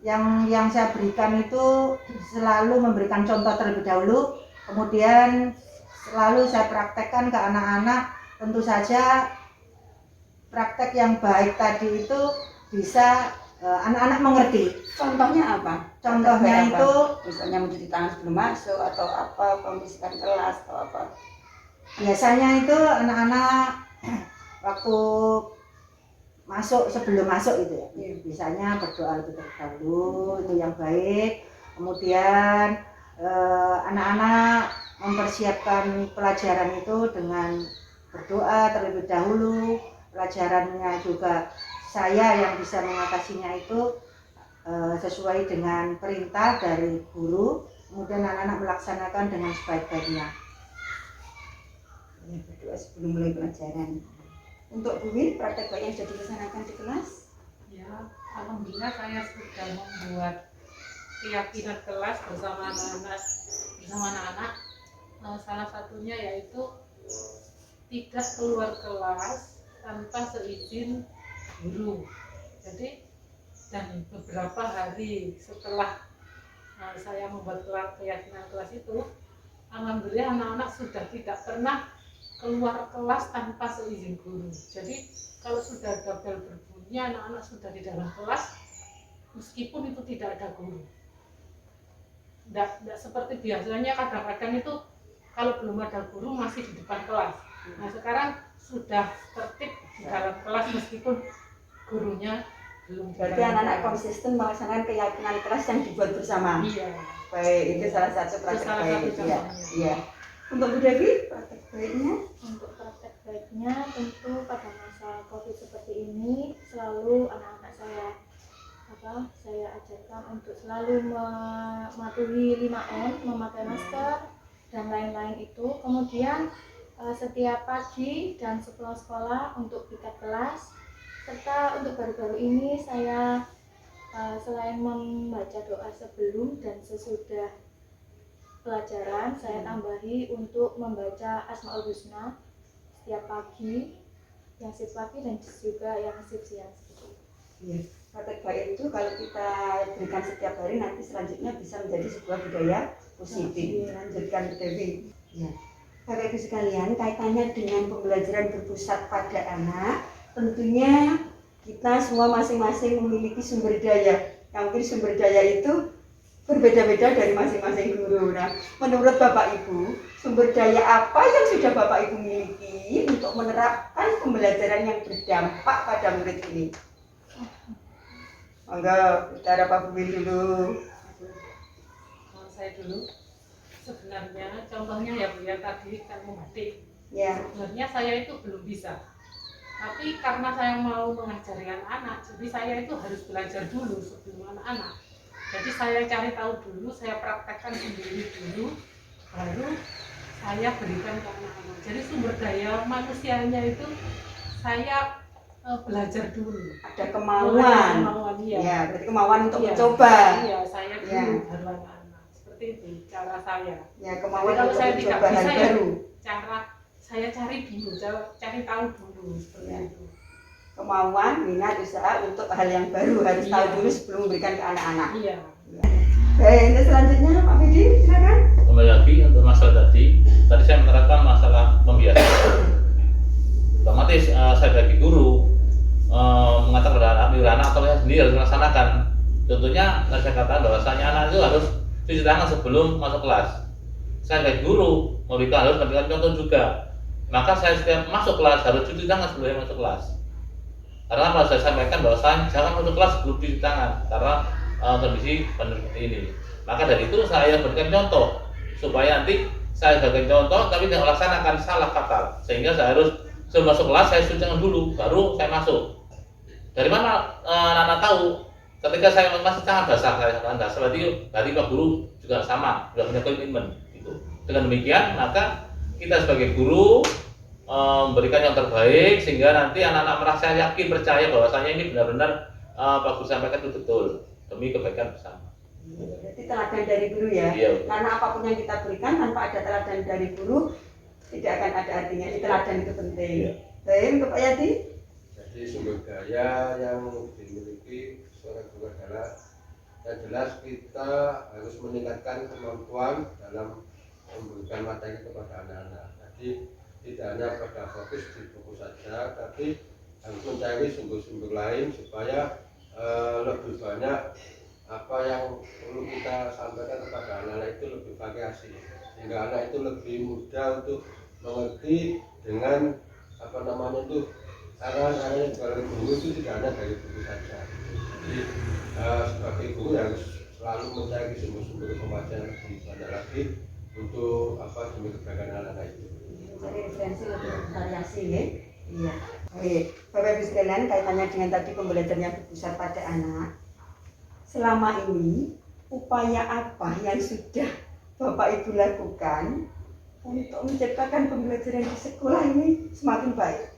Yang saya berikan itu selalu memberikan contoh terlebih dahulu, kemudian selalu saya praktekkan ke anak-anak. Tentu saja praktek yang baik tadi itu bisa anak-anak mengerti. Contohnya apa? Contohnya Praktek baik itu apa? Misalnya mencuci tangan sebelum masuk atau apa, membersihkan kelas atau apa? biasanya itu anak-anak waktu sebelum masuk itu ya, biasanya berdoa lebih dahulu, itu yang baik. Kemudian anak-anak mempersiapkan pelajaran itu dengan berdoa terlebih dahulu. Pelajarannya juga saya yang bisa mengatasinya itu sesuai dengan perintah dari guru. Kemudian anak-anak melaksanakan dengan sebaik-baiknya. Ya, berdoa sebelum mulai pelajaran. Untuk Bu Win, praktek baik yang sudah dilaksanakan di kelas? Ya, alhamdulillah saya sudah membuat keyakinan kelas bersama anak-anak. Salah satunya yaitu tidak keluar kelas tanpa seizin guru. Jadi dan beberapa hari setelah saya membuat keyakinan kelas itu, alhamdulillah anak-anak sudah tidak pernah keluar kelas tanpa seizin guru. Jadi kalau sudah ada bel berbunyi, anak-anak sudah di dalam kelas meskipun itu tidak ada guru. Tidak seperti biasanya, kadang-kadang itu kalau belum ada guru masih di depan kelas. Nah sekarang sudah tertib di dalam kelas meskipun gurunya belum. Berarti anak-anak konsisten melaksanakan keyakinan kelas yang dibuat bersama. Iya. Baik, itu salah satu praktek salah baik. satu Iya. contohnya. Iya. Untuk Bu Devi, praktek baiknya? Untuk praktek baiknya tentu pada masa COVID seperti ini selalu anak-anak saya ajarkan untuk selalu mematuhi 5M, memakai masker dan lain-lain itu. Kemudian setiap pagi dan setelah sekolah untuk piket kelas, serta untuk baru-baru ini saya selain membaca doa sebelum dan sesudah pelajaran, saya tambahi untuk membaca Asmaul Husna setiap pagi, yang shift pagi dan juga yang shift siang seperti itu. Iya. Praktek baik itu kalau kita berikan setiap hari, nanti selanjutnya bisa menjadi sebuah budaya positif. Lanjutkan Bu Devi. Ya. Bapak Ibu sekalian, kaitannya dengan pembelajaran berpusat pada anak, tentunya kita semua masing-masing memiliki sumber daya. Yang mungkin sumber daya itu berbeda-beda dari masing-masing guru. Nah, menurut Bapak Ibu, sumber daya apa yang sudah Bapak Ibu miliki untuk menerapkan pembelajaran yang berdampak pada murid ini? Monggo, bicara Pak Bu Win dulu. Saya dulu. Sebenarnya contohnya ya Bu ya, tadi kan membatik. Ya. Sebenarnya saya itu belum bisa. Tapi karena saya mau mengajari anak-anak, jadi saya itu harus belajar dulu sebelum anak-anak. Jadi saya cari tahu dulu, saya praktekkan sendiri dulu, baru saya berikan ke anak-anak. Jadi sumber daya manusianya itu saya belajar dulu. Ada kemauan. Iya. Ya, berarti kemauan untuk Iya. mencoba. Iya, saya dulu Ya. baru anak-anak. Seperti itu cara saya. Ya, kemauan Jadi kalau untuk saya tidak mencoba hal bisa ya baru. cara saya cari dulu, cari tahu dulu seperti Ya. itu. Kemauan, minat, usaha untuk hal yang baru harus tahu Iya. dulu sebelum memberikan ke anak-anak. Iya. Baik, untuk selanjutnya Pak Fidi, silakan. Kembali lagi untuk masalah tadi saya menerapkan masalah membiasakan. Otomatis saya sebagai guru mengatakan kepada anak atau saya sendiri harus melaksanakan. Contohnya saya katakan bahwasanya anak itu harus cuci tangan sebelum masuk kelas. Saya sebagai guru harus memberikan contoh juga. maka saya setiap masuk kelas harus cuci tangan sebelum masuk kelas. Karena kalau saya sampaikan bahwa jangan masuk kelas sebelum cuci tangan karena kondisi pandemi ini. Maka dari itu saya berikan contoh supaya nanti saya berikan contoh tapi tidak melaksanakan salah fatal, sehingga saya harus sebelum masuk kelas saya cuci tangan dulu baru saya masuk. Dari mana anak-anak tahu? Ketika saya masih tangan basah, saya tangan basah, berarti Pak Guru juga sama, juga punya komitmen. Gitu. Dengan demikian, maka kita sebagai guru memberikan yang terbaik sehingga nanti anak-anak merasa yakin, percaya bahwasanya ini benar-benar Pak Guru sampaikan itu betul demi kebaikan bersama. Jadi teladan dari guru ya. Iya. Karena apapun yang kita berikan tanpa ada teladan dari guru tidak akan ada artinya. Jadi teladan itu penting. Iya. Baik, untuk Pak Yadi. Jadi sumber daya yang dimiliki seorang guru adalah yang jelas kita harus meningkatkan kemampuan dalam memberikan materi kepada anak-anak. Jadi tidak hanya pada fokus di buku saja, tapi harus mencari sumber-sumber lain supaya lebih banyak apa yang perlu kita sampaikan kepada anak-anak itu lebih variasi, sehingga anak itu lebih mudah untuk mengerti dengan apa namanya itu cara-cara yang dari guru itu tidak hanya dari buku saja. Jadi sebagai guru harus selalu mencari sumber-sumber informasi yang lebih banyak lagi untuk apa demi kebaikan anak-anak itu. Mencari referensi lebih variasi ya. Iya. Baik, Bapak Ibu sekalian, kaitannya dengan tadi pembelajaran yang berpusat pada anak. Selama ini upaya apa yang sudah Bapak Ibu lakukan untuk menciptakan pembelajaran di sekolah ini semakin baik?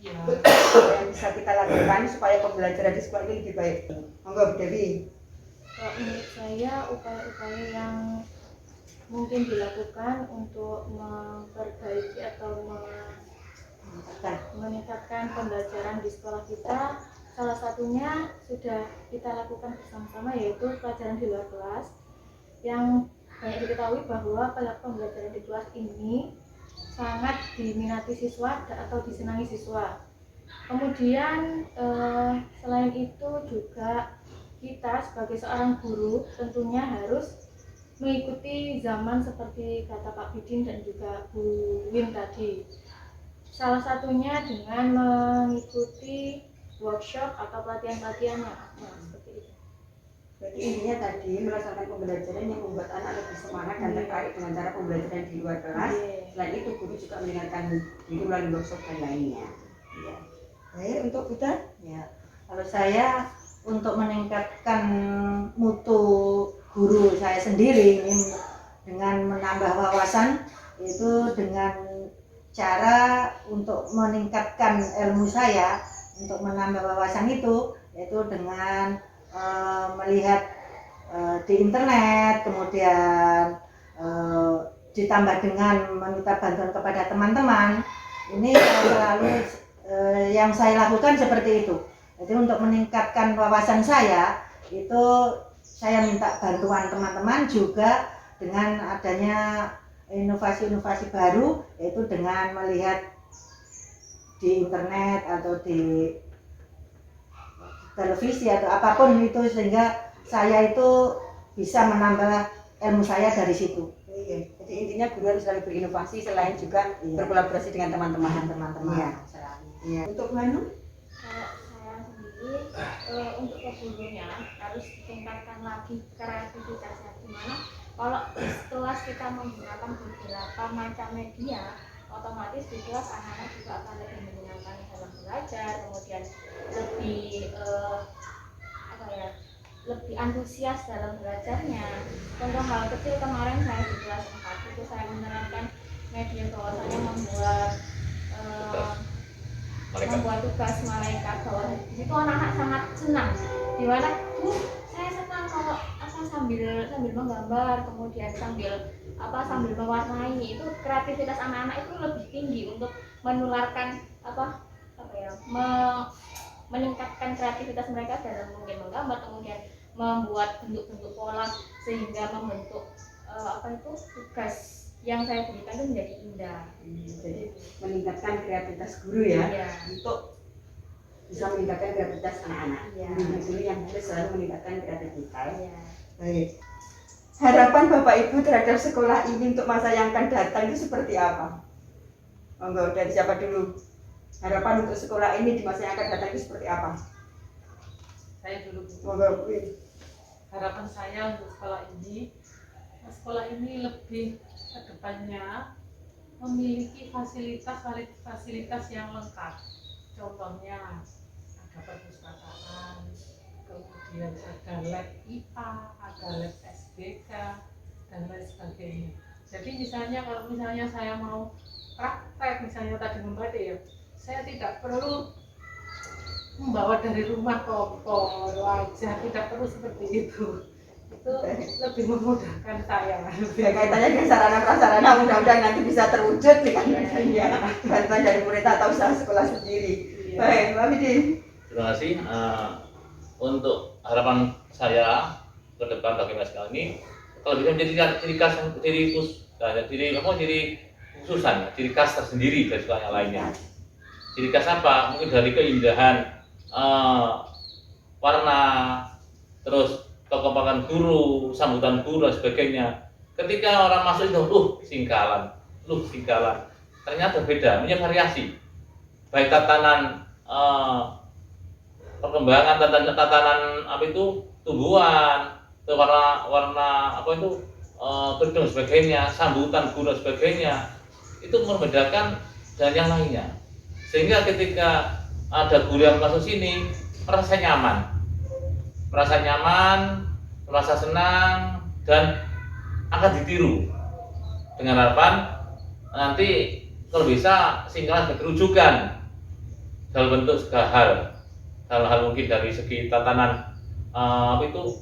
Ya, Yang bisa kita lakukan supaya pembelajaran di sekolah ini lebih baik. Monggo Bu Dewi. Kalau menurut saya upaya-upaya yang mungkin dilakukan untuk memperbaiki atau meningkatkan pembelajaran di sekolah kita, salah satunya sudah kita lakukan bersama-sama, yaitu pelajaran di luar kelas. Yang banyak diketahui bahwa pembelajaran di kelas ini sangat diminati siswa atau disenangi siswa. Kemudian selain itu juga kita sebagai seorang guru tentunya harus mengikuti zaman seperti kata Pak Bidin dan juga Bu Win tadi. Salah satunya dengan mengikuti workshop atau pelatihan-pelatihannya. Nah, seperti itu. Berarti intinya tadi melaksanakan pembelajaran yang membuat anak lebih semangat dan tertarik dengan cara pembelajaran di luar kelas. Selain itu guru juga mendengarkan diri melalui workshop dan lainnya. Ya. Baik, untuk Buta? Ya, kalau saya untuk meningkatkan mutu guru saya sendiri ini dengan menambah wawasan, itu dengan cara untuk meningkatkan ilmu saya, untuk menambah wawasan itu yaitu dengan melihat di internet, kemudian ditambah dengan meminta bantuan kepada teman-teman. Ini selalu yang saya lakukan seperti itu. Jadi untuk meningkatkan wawasan saya itu saya minta bantuan teman-teman juga dengan adanya inovasi-inovasi baru, yaitu dengan melihat di internet atau di televisi atau apapun itu, sehingga saya itu bisa menambah ilmu saya dari situ. Iya. Jadi intinya guru harus selalu berinovasi selain juga berkolaborasi dengan teman-teman. Iya. Iya. Untuk Bu Hanum? Kalau saya sendiri untuk kegurunya harus ditingkatkan lagi kreativitasnya, dimana kalau di kelas kita menggunakan beberapa macam media, otomatis di kelas anak-anak juga akan lebih menyenangkan dalam belajar, kemudian lebih lebih antusias dalam belajarnya. Contoh hal kecil kemarin saya di kelas 4 itu saya menerapkan media bahwasanya membuat tugas malaikat, bahwa di situ anak-anak sangat senang. Dimana saya senang kalau sambil menggambar, kemudian sambil mewarnai, itu kreativitas anak-anak itu lebih tinggi untuk menularkan meningkatkan kreativitas mereka dalam mungkin menggambar, kemudian membuat bentuk-bentuk pola sehingga membentuk tugas yang saya berikan itu menjadi indah. Jadi meningkatkan kreativitas guru ya, Iya. untuk bisa meningkatkan kreativitas anak-anak. Iya. Guru yang harus selalu meningkatkan kreativitas. Iya. Baik. harapan Bapak Ibu terhadap sekolah ini untuk masa yang akan datang itu seperti apa? Monggo, dari siapa dulu? Harapan untuk sekolah ini di masa yang akan datang itu seperti apa? Saya dulu. Monggo, Bu. Harapan saya untuk sekolah ini lebih ke depannya memiliki fasilitas yang lengkap. Contohnya ada perpustakaan, kemudian ada lab IPA, ada lab SBK, dan lain sebagainya. Jadi kalau misalnya saya mau praktek, misalnya tadi membatik ya, saya tidak perlu membawa dari rumah kompor, wajah, tidak perlu seperti itu. Itu lebih memudahkan saya. Ya, kaitannya dengan sarana prasarana mudah-mudahan nanti bisa terwujud dengan bantuan dari pemerintah atau usaha sekolah sendiri. Iya. Baik, Mbak Widi. Terima kasih. Untuk harapan saya ke depan bagaimana sekolah ini, kalau bisa menjadi ciri khas tersendiri dari sekolah yang lainnya. Ciri khas apa? Mungkin dari keindahan warna, terus kekompakan guru, sambutan guru dan sebagainya. Ketika orang masuk itu, singkalan. Ternyata beda, punya variasi. Baik tatanan perkembangan, tatanan apa itu tumbuhan, warna apa itu gedung sebagainya, sambutan guru dan sebagainya. Itu membedakan dengan yang lainnya. Sehingga ketika ada guru yang masuk sini merasa nyaman, merasa senang, dan akan ditiru dengan harapan nanti kalau bisa singkalan berkerujukan dalam bentuk segala hal mungkin dari segi tatanan apa itu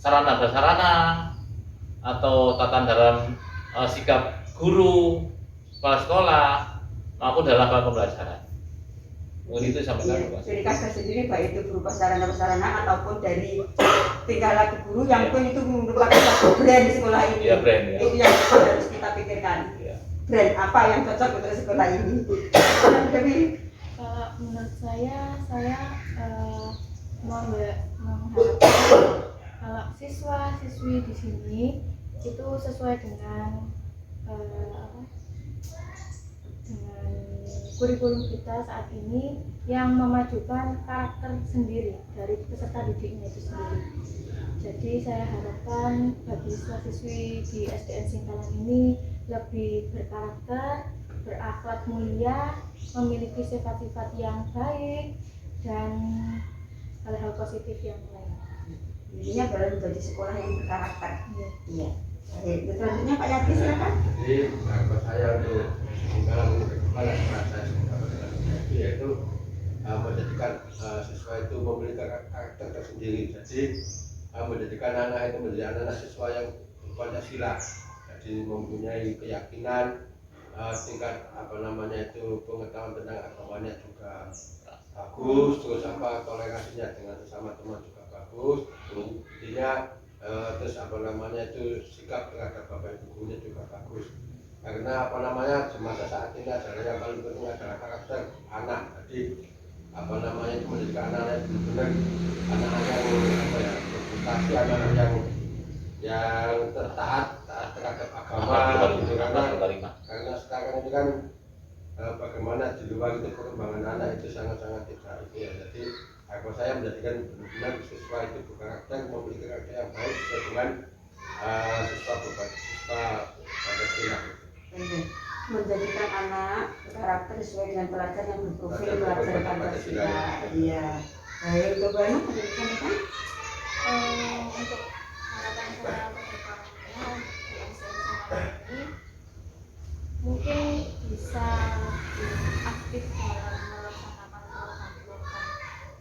sarana prasarana atau tatanan dalam sikap guru, kepala sekolah maupun dalam hal pembelajaran. Mungkin itu sampaikan. Ciri khas tersendiri baik itu berupa sarana prasarana ataupun dari tingkah laku guru yang pun itu merupakan satu brand di sekolah ini. Ya, brand, ya. Itu yang harus kita pikirkan. Ya. Brand apa yang cocok untuk sekolah ini? Jadi Kalau menurut saya mengharapkan kalau siswa-siswi di sini itu sesuai dengan dengan kurikulum kita saat ini yang memajukan karakter sendiri dari peserta didiknya itu sendiri. Jadi saya harapkan bagi siswa-siswi di SDN Singkalan ini lebih berkarakter, berakhlak mulia, memiliki sifat-sifat yang baik dan hal-hal positif yang lain. intinya adalah menjadi sekolah yang berkarakter. Iya. Baik, selanjutnya Pak Yati silakan. Jadi harapan saya untuk Singkalan kepala saya yaitu menjadikan siswa itu memiliki karakter tersendiri. Jadi menjadikan anak itu menjadi anak siswa yang Pancasila. Jadi mempunyai keyakinan, tingkat pengetahuan tentang agamanya juga bagus, terus toleransinya dengan sesama teman juga bagus. Intinya sikap terhadap bapak ibu gurunya juga bagus. Karena semasa saat ini adalah yang paling penting adalah karakter anak. Jadi itu menjadikan anak-anak benar-benar anak-anak yang berprestasi, anak-anak yang taat terhadap agama gitu. Karena sekarang ini kan bagaimana di luar itu perkembangan anak itu sangat-sangat tidak itu ya. Jadi harapan saya menjadikan benar-benar siswa itu berkarakter, memiliki karakter yang baik sesuai dengan siswa Pancasila. Menjadikan anak berkarakter sesuai dengan pelajar yang berprofil pelajar Pancasila. Iya. Baik, untuk Bu Ana, ada disampaikan? Untuk harapan saya ke depannya di SDN ini mungkin bisa aktif dalam melaksanakan program-program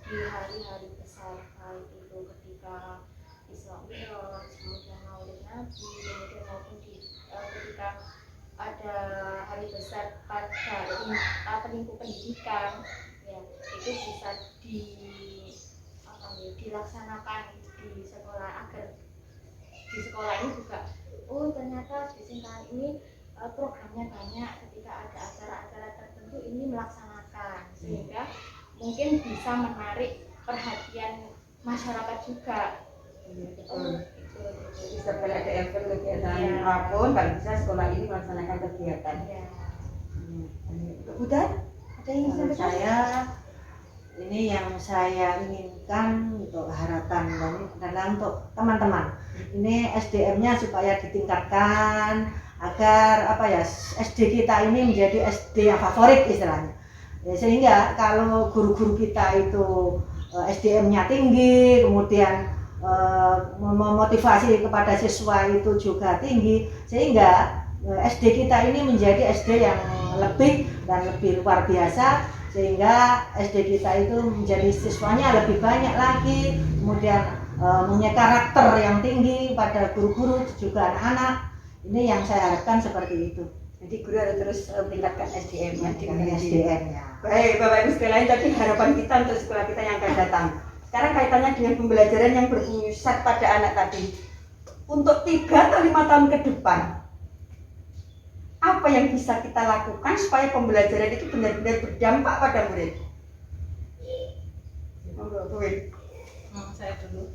di hari-hari besar, baik itu ketika Isra Mi'raj, kemudian Maulid Nabi, kemudian maupun ketika ada hari besar pada lingkup pendidikan, ya itu bisa dilaksanakan di sekolah agar di sekolah ini juga ternyata di Singkalan ini programnya banyak, ketika ada acara-acara tertentu ini melaksanakan sehingga mungkin bisa menarik perhatian masyarakat juga Jadi setelah ada event kegiatan apapun, kalau bisa sekolah ini melaksanakan kegiatan. Ya. Udah? Ada yang Menurut sampaikan? saya ini yang saya inginkan untuk harapan dan adalah untuk teman-teman. Ini SDM-nya supaya ditingkatkan agar SD kita ini menjadi SD yang favorit istilahnya. Ya, sehingga kalau guru-guru kita itu SDM-nya tinggi, kemudian memotivasi kepada siswa itu juga tinggi, sehingga SD kita ini menjadi SD yang lebih dan lebih luar biasa, sehingga SD kita itu menjadi siswanya lebih banyak lagi, kemudian punya karakter yang tinggi pada guru-guru juga anak-anak. Ini yang saya harapkan seperti itu. Jadi guru harus terus meningkatkan SDM-nya. SDM-nya. Baik, Bapak Ibu sekalian, tadi harapan kita untuk sekolah kita yang akan datang. Sekarang kaitannya dengan pembelajaran yang berpusat pada anak tadi. Untuk 3 atau 5 tahun ke depan, apa yang bisa kita lakukan supaya pembelajaran itu benar-benar berdampak pada murid? Saya dulu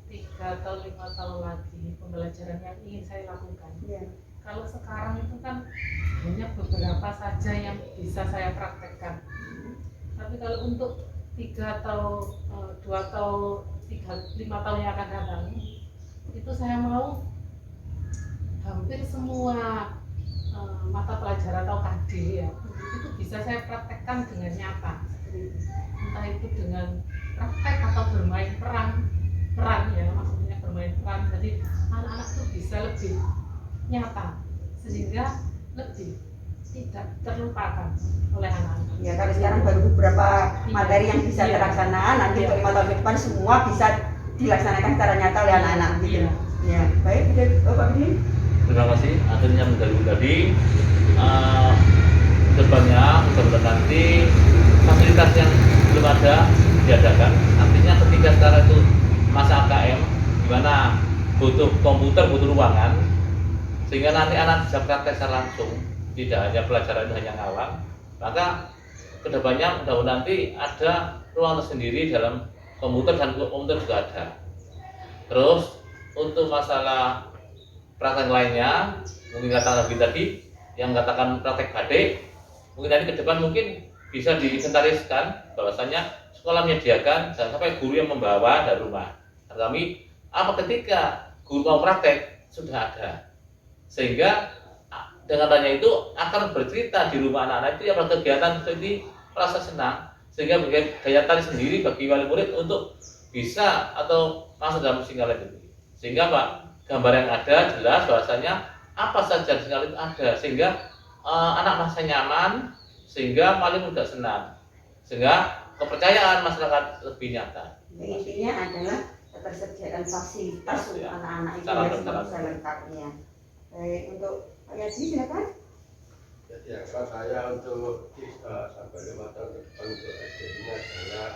3 atau 5 tahun lagi pembelajaran yang ingin saya lakukan. Ya. Kalau sekarang itu kan hanya beberapa saja yang bisa saya praktekkan. Tapi kalau untuk 3 atau 2 atau 5 tahun yang akan datang, itu saya mau hampir semua mata pelajaran atau KD ya, itu bisa saya praktekkan dengan nyata. Entah itu dengan praktek atau bermain peran ya, maksudnya bermain peran. Jadi anak-anak itu bisa lebih nyata sehingga lebih tidak terlupakan oleh anak-anak. Ya, kalau sekarang baru beberapa materi yang bisa Iya. terlaksana, nanti Iya. untuk 5 tahun ke depan semua bisa dilaksanakan secara nyata oleh anak-anak gitu. Iya. Ya, baik, Bapak Bidin. Terima kasih. Akhirnya mendahului tadi depannya mudah-mudahan nanti fasilitas yang belum ada diadakan. Artinya ketika sekarang itu masa AKM, di mana butuh komputer, butuh ruangan, sehingga nanti anak bisa praktek secara langsung, tidak hanya pelajaran hanya ngalang, maka kedepannya mudah-mudahan nanti ada ruang tersendiri dalam komputer dan komputer juga ada. Terus untuk masalah praktek lainnya, mungkin kata lebih tadi yang katakan praktek batik, mungkin nanti ke depan mungkin bisa diinventariskan bahwasanya sekolah menyediakan, jangan sampai guru yang membawa dari rumah. Dan kami ketika guru mau praktek sudah ada, sehingga dengan tanya itu akan bercerita di rumah anak-anak itu yang berkegiatan seperti merasa senang, sehingga bagi daya tarik sendiri bagi wali murid untuk bisa atau masuk dalam singgah itu. Sehingga Pak, gambar yang ada jelas bahwasanya apa saja singgah itu ada, sehingga anak merasa nyaman, sehingga wali murid senang, sehingga kepercayaan masyarakat lebih nyata. Intinya adalah ketersediaan fasilitas untuk Ya. anak-anak itu Cara yang semua berjalan. bisa lengkapnya. Baik, untuk Pak Yadi silakan. Jadi harapan saya untuk 3 sampai 5 tahun ke depan untuk SD ini adalah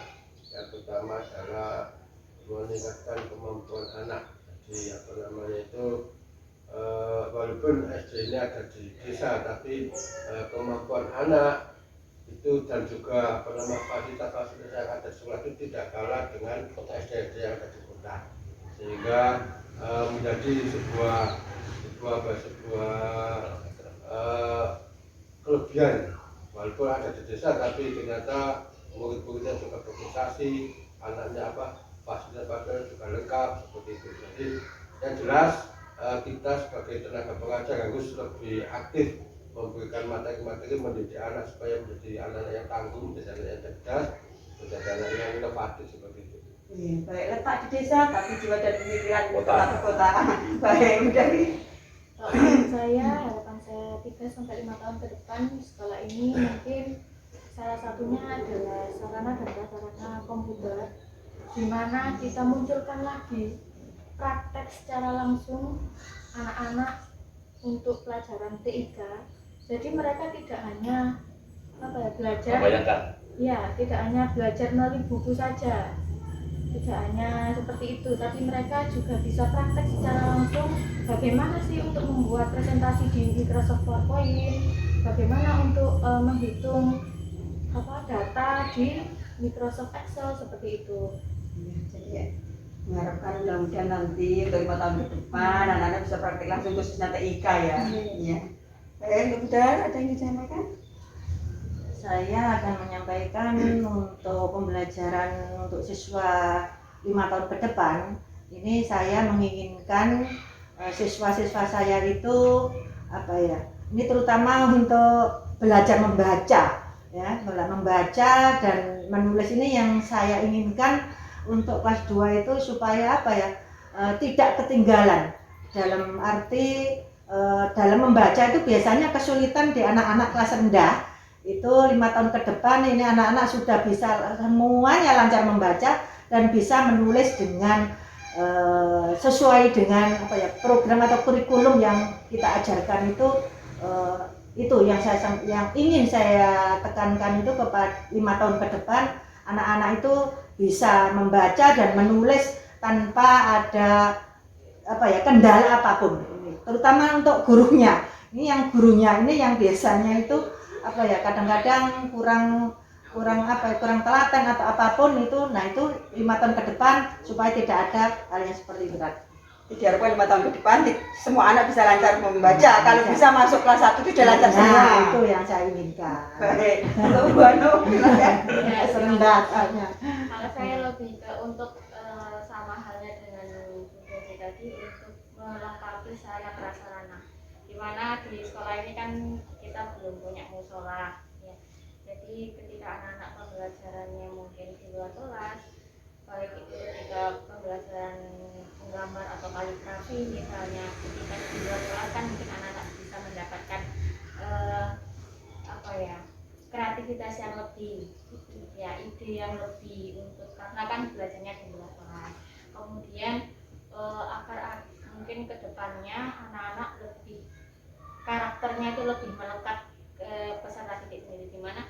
yang pertama adalah meningkatkan kemampuan anak. Jadi walaupun SD ini ada di desa, tapi kemampuan anak itu dan juga fasilitas-fasilitas yang ada di sekolah itu tidak kalah dengan SD yang ada di kota, sehingga menjadi sebuah kelebihan. Walaupun ada di desa, tapi ternyata murid-muridnya juga berprestasi, anaknya fasilitas-fasilitas juga lengkap seperti itu. Jadi yang jelas kita sebagai tenaga pengajar harus lebih aktif memberikan materi-materi mendidik anak supaya menjadi anak yang tangguh, menjadi anak yang cerdas, menjadi anak yang inovatif seperti itu. Baik, letak di desa tapi jiwa dan pemikiran Kota. ke kota. Baik, udah. Kalau menurut saya, harapan saya 3 sampai 5 tahun ke depan sekolah ini mungkin salah satunya adalah sarana dan prasarana komputer, di mana kita munculkan lagi praktek secara langsung anak-anak untuk pelajaran TIK. Jadi mereka tidak hanya belajar, Membayangkan. ya tidak hanya belajar melalui buku saja, tidak hanya seperti itu, tapi mereka juga bisa praktek secara langsung bagaimana sih untuk membuat presentasi di Microsoft PowerPoint, bagaimana untuk menghitung data di Microsoft Excel seperti itu. Jadi mengharapkan mudah-mudahan nanti untuk 5 tahun ke depan anak-anak bisa praktik langsung khususnya TIK ya. Iya. Baik, Bunda, ada yang disampaikan? Saya akan menyampaikan untuk pembelajaran untuk siswa 5 tahun ke depan. Ini saya menginginkan siswa-siswa saya itu apa ya? Ini terutama untuk belajar membaca, ya, membaca dan menulis ini yang saya inginkan untuk kelas 2 itu supaya apa ya? Tidak ketinggalan dalam arti dalam membaca itu biasanya kesulitan di anak-anak kelas rendah. Itu 5 tahun ke depan ini anak-anak sudah bisa semuanya lancar membaca dan bisa menulis dengan sesuai dengan apa ya program atau kurikulum yang kita ajarkan itu yang ingin saya tekankan itu kepada 5 tahun ke depan anak-anak itu bisa membaca dan menulis tanpa ada apa ya kendala apapun, terutama untuk gurunya. Ini yang biasanya itu apa ya kadang-kadang kurang telaten atau apapun itu. Nah itu 5 tahun ke depan supaya tidak ada hal yang seperti itu. Diharapkan 5 tahun ke depan semua anak bisa lancar membaca. Kalau bisa masuk kelas 1 itu sudah lancar semua. Nah, itu yang saya inginkan. Baik, untuk Bu Anu silakan. Serendah. Kalau saya lebih ke untuk sama halnya dengan Bu Desi tadi untuk melengkapi sarana prasarana. Dimana di sekolah ini kan kita belum punya musola, ya. Jadi ketika anak-anak pembelajarannya mungkin di luar kelas, baik itu ketika pembelajaran menggambar atau kaligrafi misalnya, ketika di luar kelas kan mungkin anak-anak bisa mendapatkan apa ya kreativitas yang lebih, ya ide yang lebih untuk karena kan belajarnya di luar kelas. Kemudian agar mungkin kedepannya anak-anak lebih karakternya itu lebih melekat ke peserta didik sendiri, dimana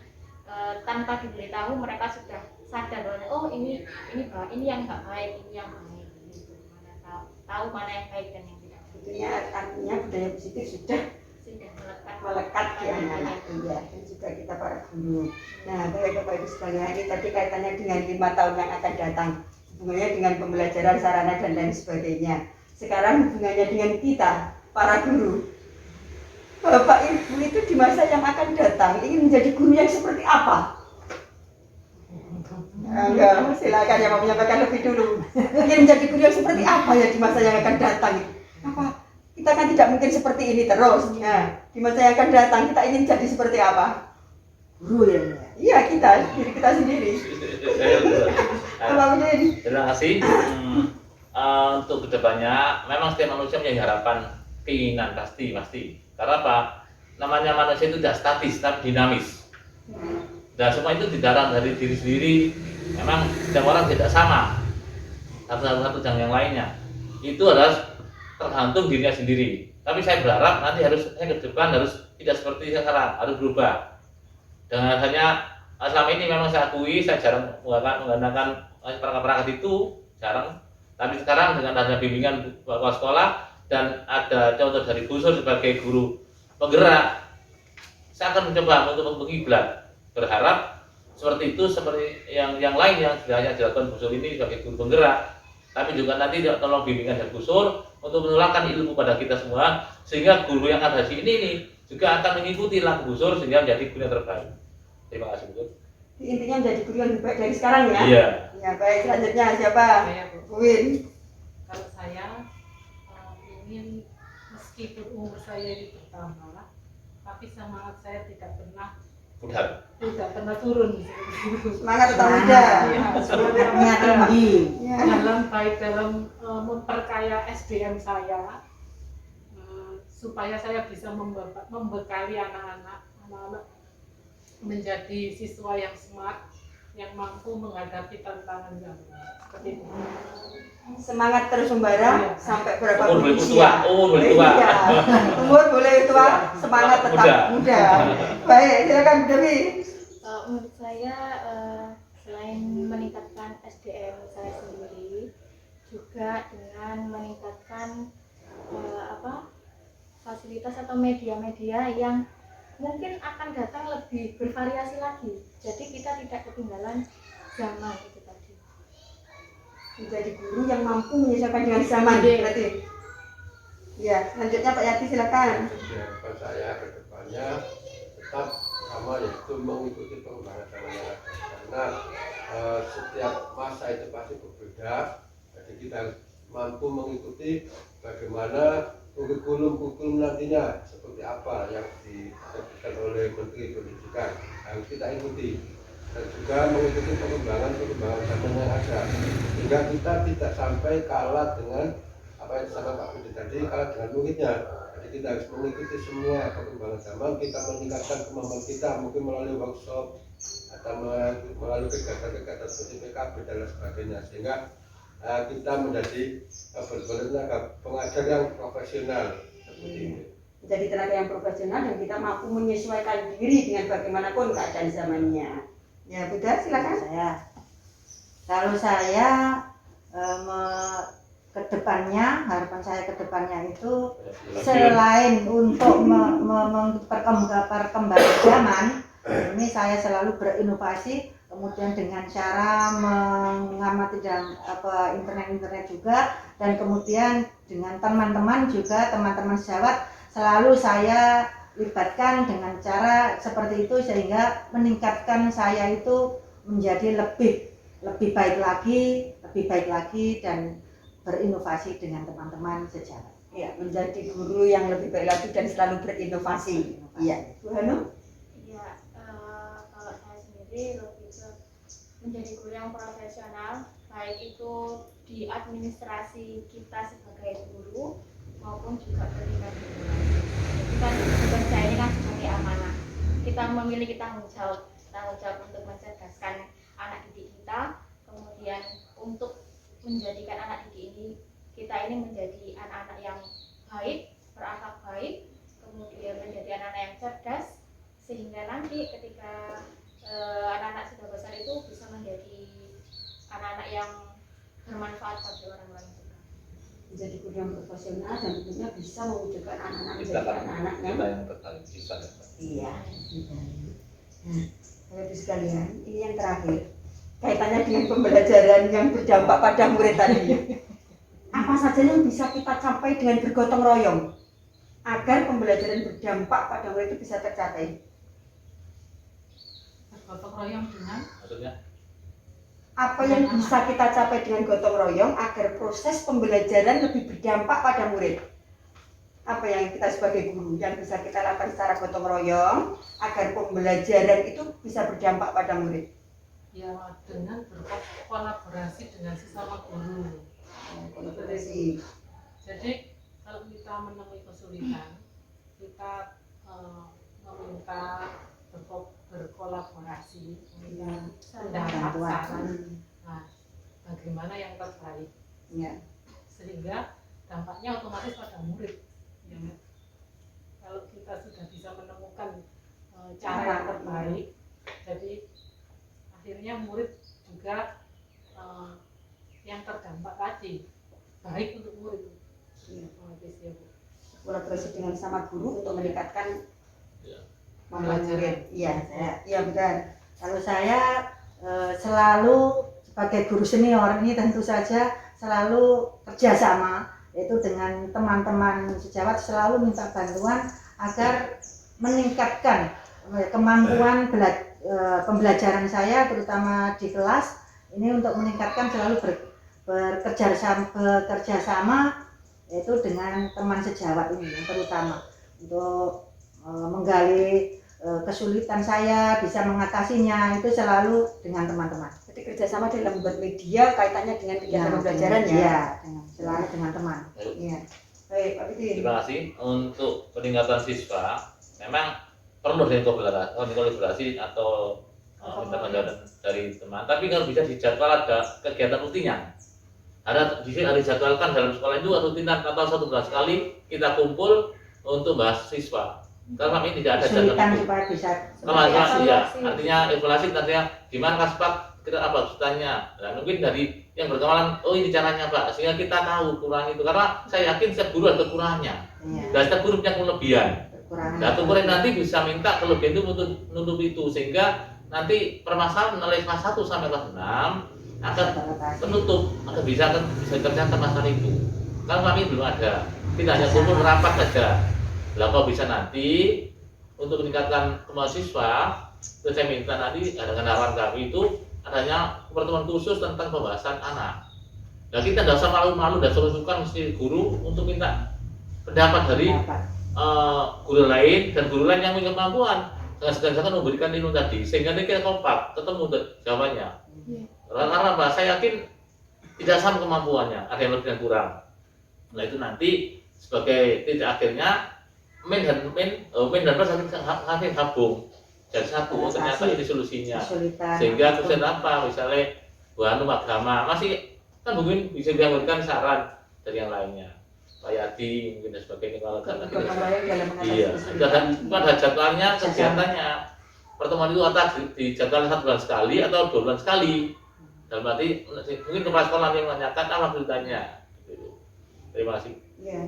tanpa diberitahu mereka sudah sadar bahwa oh ini yang nggak baik, ini yang baik, gitu. Mana tahu mana yang baik dan yang tidak. Tentunya artinya budaya positif sudah melekat di anak-anak ya, dan juga kita para guru. Nah, baik Bapak Ibu sekalian, ini tadi kaitannya dengan 5 tahun yang akan datang, hubungannya dengan pembelajaran sarana dan lain sebagainya. Sekarang hubungannya dengan kita para guru. Bapak Ibu itu di masa yang akan datang ingin menjadi guru yang seperti apa? Enggak, silakan yang mau menyampaikan lebih dulu. Ingin menjadi guru yang seperti apa ya di masa yang akan datang? Apa? Kita kan tidak mungkin seperti ini terus. Nah, di masa yang akan datang kita ingin jadi seperti apa? Guru ya. Iya, diri kita sendiri. Terima kasih. Untuk kedepannya, memang setiap manusia mempunyai harapan, keinginan pasti. Karena apa? Namanya manusia itu tidak statis, tapi dinamis. Dan semua itu didarah dari diri sendiri. Memang setiap orang tidak sama satu dengan yang lainnya. Itu adalah tergantung dirinya sendiri. Tapi saya berharap nanti saya ke depan harus tidak seperti sekarang, harus berubah. Dengan adanya selama ini memang saya akui saya jarang menggunakan perangkat itu, jarang. Tapi sekarang dengan adanya bimbingan kepala sekolah dan ada contoh dari Bu Sur sebagai guru penggerak, saya akan mencoba untuk mengiblat. Berharap seperti itu, seperti yang lain yang tidak hanya dilakukan Bu Sur ini sebagai guru penggerak, tapi juga nanti tolong bimbingan dari Bu Sur untuk menularkan ilmu pada kita semua, sehingga guru yang ada di sini nih juga akan mengikuti langkah Bu Sur sehingga menjadi guru yang terbaik. Terima kasih Bu Sur. Intinya menjadi guru yang lebih baik dari sekarang ya? Iya. Ya baik, selanjutnya siapa? Saya, Bu. Bu Win. Kalau saya ingin meskipun umur saya ini bertambah, tapi semangat saya tidak pernah turun. Semangat tetap muda. Semangatnya tinggi. Ya. dalam memperkaya SDM saya, supaya saya bisa membekali anak-anak menjadi siswa yang smart, yang mampu menghadapi tantangan yang seperti itu. Semangat terus membara sampai berapa Umur boleh usia? tua, Iya. Umur boleh tua, semangat tetap muda. Baik, silakan Bu Dewi. Menurut saya selain meningkatkan SDM saya sendiri, juga dengan meningkatkan fasilitas atau media-media yang mungkin akan datang lebih bervariasi lagi. Jadi kita tidak ketinggalan zaman itu tadi. menjadi guru yang mampu menyesuaikan dengan zaman berarti. Ya, selanjutnya Pak Yati silakan. Jadi harapan saya ke depannya tetap sama, yaitu mengikuti perkembangan zaman yang ada, karena setiap masa itu pasti berbeda. Jadi kita harus mampu mengikuti bagaimana kurikulum nantinya seperti apa yang diterbitkan oleh Menteri Pendidikan, harus kita ikuti, dan juga mengikuti perkembangan zaman yang ada, sehingga kita tidak sampai kalah dengan apa yang disampaikan Pak Budi tadi, kalah dengan muridnya. Jadi kita harus mengikuti semua perkembangan zaman, kita meningkatkan kemampuan kita, mungkin melalui workshop atau melalui kegiatan-kegiatan seperti PKB dan lain sebagainya, sehingga kita menjadi benar-benar pengajar yang profesional seperti ini. Menjadi tenaga yang profesional dan kita mampu menyesuaikan diri dengan bagaimanapun keadaan zamannya. Ya, Buddha silakan. Kalau saya kedepannya, harapan saya kedepannya itu selain untuk perkembangan zaman, ini saya selalu berinovasi, kemudian dengan cara mengamati dan internet juga, dan kemudian dengan teman-teman juga, teman-teman sejawat selalu saya libatkan dengan cara seperti itu, sehingga meningkatkan saya itu menjadi lebih baik lagi dan berinovasi dengan teman-teman sejawat. Ya, menjadi guru yang lebih baik lagi dan selalu berinovasi. Iya, Bu Hanum. Ya, kalau saya sendiri lebih ke menjadi guru yang profesional, baik itu di administrasi kita sebagai guru maupun juga pendidikan guru. Jadi kan kerja ini kan sebagai amanah. Kita memiliki tanggung jawab untuk mencerdaskan anak didik kita, kemudian untuk menjadikan anak didik kita ini menjadi anak-anak yang baik, berakhlak baik, kemudian menjadi anak-anak yang cerdas, sehingga nanti ketika anak-anak sudah besar itu bisa menjadi anak-anak yang bermanfaat bagi orang lain juga. Menjadi guru yang profesional dan tentunya bisa mewujudkan anak-anak Kita menjadi kan anak-anak yang kita yang tertarik bisa. iya. Nah, Bapak sekalian, ini yang terakhir kaitannya dengan pembelajaran yang berdampak pada murid tadi. Apa saja yang bisa kita capai dengan bergotong royong agar pembelajaran berdampak pada murid itu bisa tercapai? Bergotong royong dengan Maksudnya Apa yang bisa kita capai dengan gotong royong agar proses pembelajaran lebih berdampak pada murid? Apa yang kita sebagai guru yang bisa kita lakukan secara gotong royong agar pembelajaran itu bisa berdampak pada murid? ya dengan berkolaborasi dengan sesama guru. Kolaborasi. Jadi kalau kita menemui kesulitan, kita meminta berkolaborasi, meminta pendapat, saran. Nah, bagaimana yang terbaik? Ya. Sehingga dampaknya otomatis pada murid. Ya. Kalau kita sudah bisa menemukan cara yang terbaik, jadi akhirnya murid juga yang terdampak tadi baik untuk murid. Kolaborasi dengan sama guru untuk meningkatkan Pembelajaran. Iya benar. Kalau saya selalu sebagai guru senior ini tentu saja selalu kerjasama, yaitu dengan teman-teman sejawat, selalu minta bantuan agar meningkatkan kemampuan pembelajaran saya, terutama di kelas ini, untuk meningkatkan selalu bekerja sama yaitu dengan teman sejawat ini yang terutama untuk menggali kesulitan saya, bisa mengatasinya itu selalu dengan teman-teman. Jadi kerjasama dalam membuat media kaitannya dengan kegiatan pembelajaran ya? Iya, selalu dengan teman. Iya. Baik, Pak Bidi. Terima kasih. Untuk peningkatan siswa, memang perlu kolaborasi atau minta bantuan dari teman. Tapi kalau bisa dijadwal ada kegiatan rutinnya. Ada dijadwalkan dalam sekolah itu rutinan atau 1 bulan sekali kita kumpul untuk bahas siswa. Karena ini tidak ada jadwal itu. Supaya bisa Evaluasi ya, artinya evaluasi nantinya gimana Pak, kita apa kesulitannya. Nah, mungkin dari yang berkenalan, oh ini caranya Pak, sehingga kita tahu kurang itu. Karena saya yakin setiap guru ada kekurangannya. Dan setiap guru punya kelebihan. Nah, murid nanti bisa minta kelebihan itu untuk nutup itu, sehingga nanti permasalahan mulai kelas 1 sampai kelas 6 akan tertutup, akan bisa kerjakan masalah itu. Kalau kami belum ada, kita hanya kumpul rapat saja. Lah kok bisa nanti untuk meningkatkan ke mahasiswa, saya minta nanti dengan harapan kami itu adanya pertemuan khusus tentang pembahasan anak. Nah kita tidak usah malu-malu dan sungkan mesti guru untuk minta pendapat dari guru lain dan guru lain yang punya kemampuan. Dengan segala memberikan ilmu tadi sehingga kita kompak ketemu jawabannya. Karena apa? Saya yakin tidak sama kemampuannya, ada yang lebih dan kurang. Nah itu nanti sebagai titik akhirnya men dan plus akhirnya gabung jadi satu. Ternyata ini solusinya. Sehingga kesulitan apa? Misalnya bukan agama masih kan mungkin bisa diambilkan saran dari yang lainnya. Pak Yadi mungkin dan sebagainya kalau iya. Ada jadwalnya kegiatannya. Pertemuan itu antara dijadwalkan 1 bulan sekali atau 2 bulan sekali. Dalam arti mungkin kepala sekolah yang menanyakan apa beritanya. Terima kasih. Iya,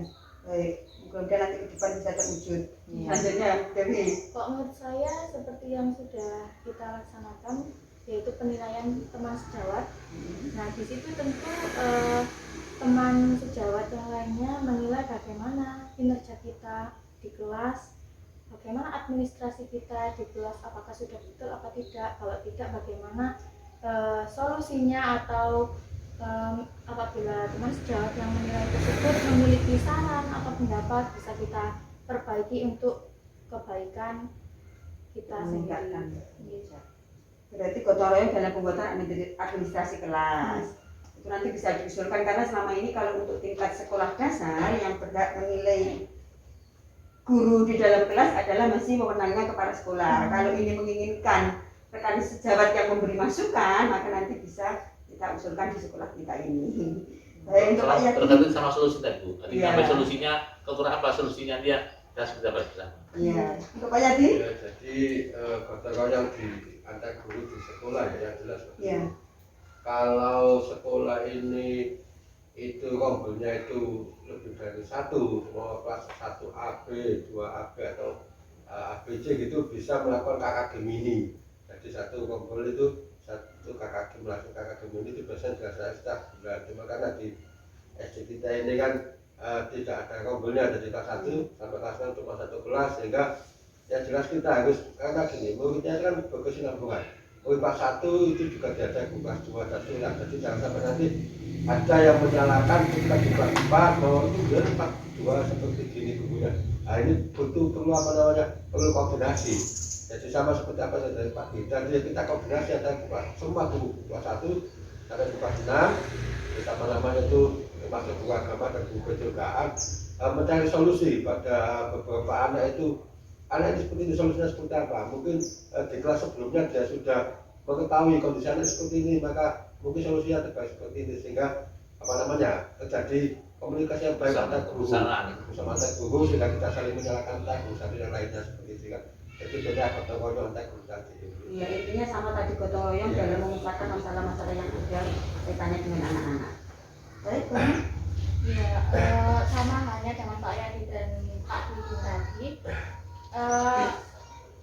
baik. Mudah-mudahan nanti ke depan bisa terwujud. Selanjutnya, Dewi. Kok menurut saya seperti yang sudah kita laksanakan, yaitu penilaian teman sejawat. Nah, di situ tentu teman sejawat yang lainnya menilai bagaimana kinerja kita di kelas, bagaimana administrasi kita di kelas, apakah sudah betul apa tidak. Kalau tidak, bagaimana solusinya, atau apabila teman sejawat yang menilai tersebut memiliki saran atau pendapat bisa kita perbaiki untuk kebaikan kita sendiri. Berarti gotong royong dalam pembuatan administrasi kelas itu nanti bisa diusulkan, karena selama ini kalau untuk tingkat sekolah dasar yang berhak menilai guru di dalam kelas adalah masih wewenangnya kepala sekolah. Kalau ini menginginkan rekan sejawat yang memberi masukan, maka nanti bisa kita usulkan di sekolah kita ini. Baik, untuk Pak Yadi. Tergantung sama solusi tadi Bu. Nanti Iya. sampai solusinya kekurangan apa solusinya dia kita sudah bersama. Iya. Untuk Pak Yadi. Ya, jadi gotong royong di antar guru di sekolah ya yang jelas. Iya. Kalau sekolah ini itu rombelnya itu lebih dari 1, mau kelas 1 AB, 2 AB atau ABC gitu bisa melakukan kakak gemini. Jadi satu rombel itu satu kakak melakukan kakak gemini itu biasanya dilaksanakan setiap bulan. Cuma karena di SD kita ini kan tidak ada rombelnya, dari kelas 1 sampai kelas 6 cuma 1 kelas, sehingga yang jelas kita harus, karena gini, muridnya kan berkesinambungan. Murid kelas 1 itu juga diadakan kelas 2 dan seterusnya. Jadi jangan sampai nanti ada yang menyalahkan ketika di kelas 4 bahwa itu dia 4-2 seperti gini gurunya. Nah ini perlu apa namanya, perlu koordinasi. Jadi sama seperti apa yang dari Pak Gita, jadi kita koordinasi antara semua guru kelas 1 sampai kelas 6, bersama namanya itu termasuk guru agama dan guru kejugaan, mencari solusi pada beberapa anak itu. Anak ini seperti ini, solusinya seperti apa? Mungkin di kelas sebelumnya dia sudah mengetahui kondisi anak seperti ini, maka mungkin solusinya terbaik seperti ini, sehingga apa namanya terjadi komunikasi yang baik antar guru bersama antar guru, sehingga kita saling menyalahkan antar guru satu yang lainnya seperti itu kan. Jadi beda gotong royong antar guru tadi. Ya, intinya sama tadi gotong royong dalam memecahkan masalah-masalah yang ada kaitannya dengan anak-anak. Baik, Bu. Ya, sama halnya dengan Pak Yadi dan Pak Didi tadi.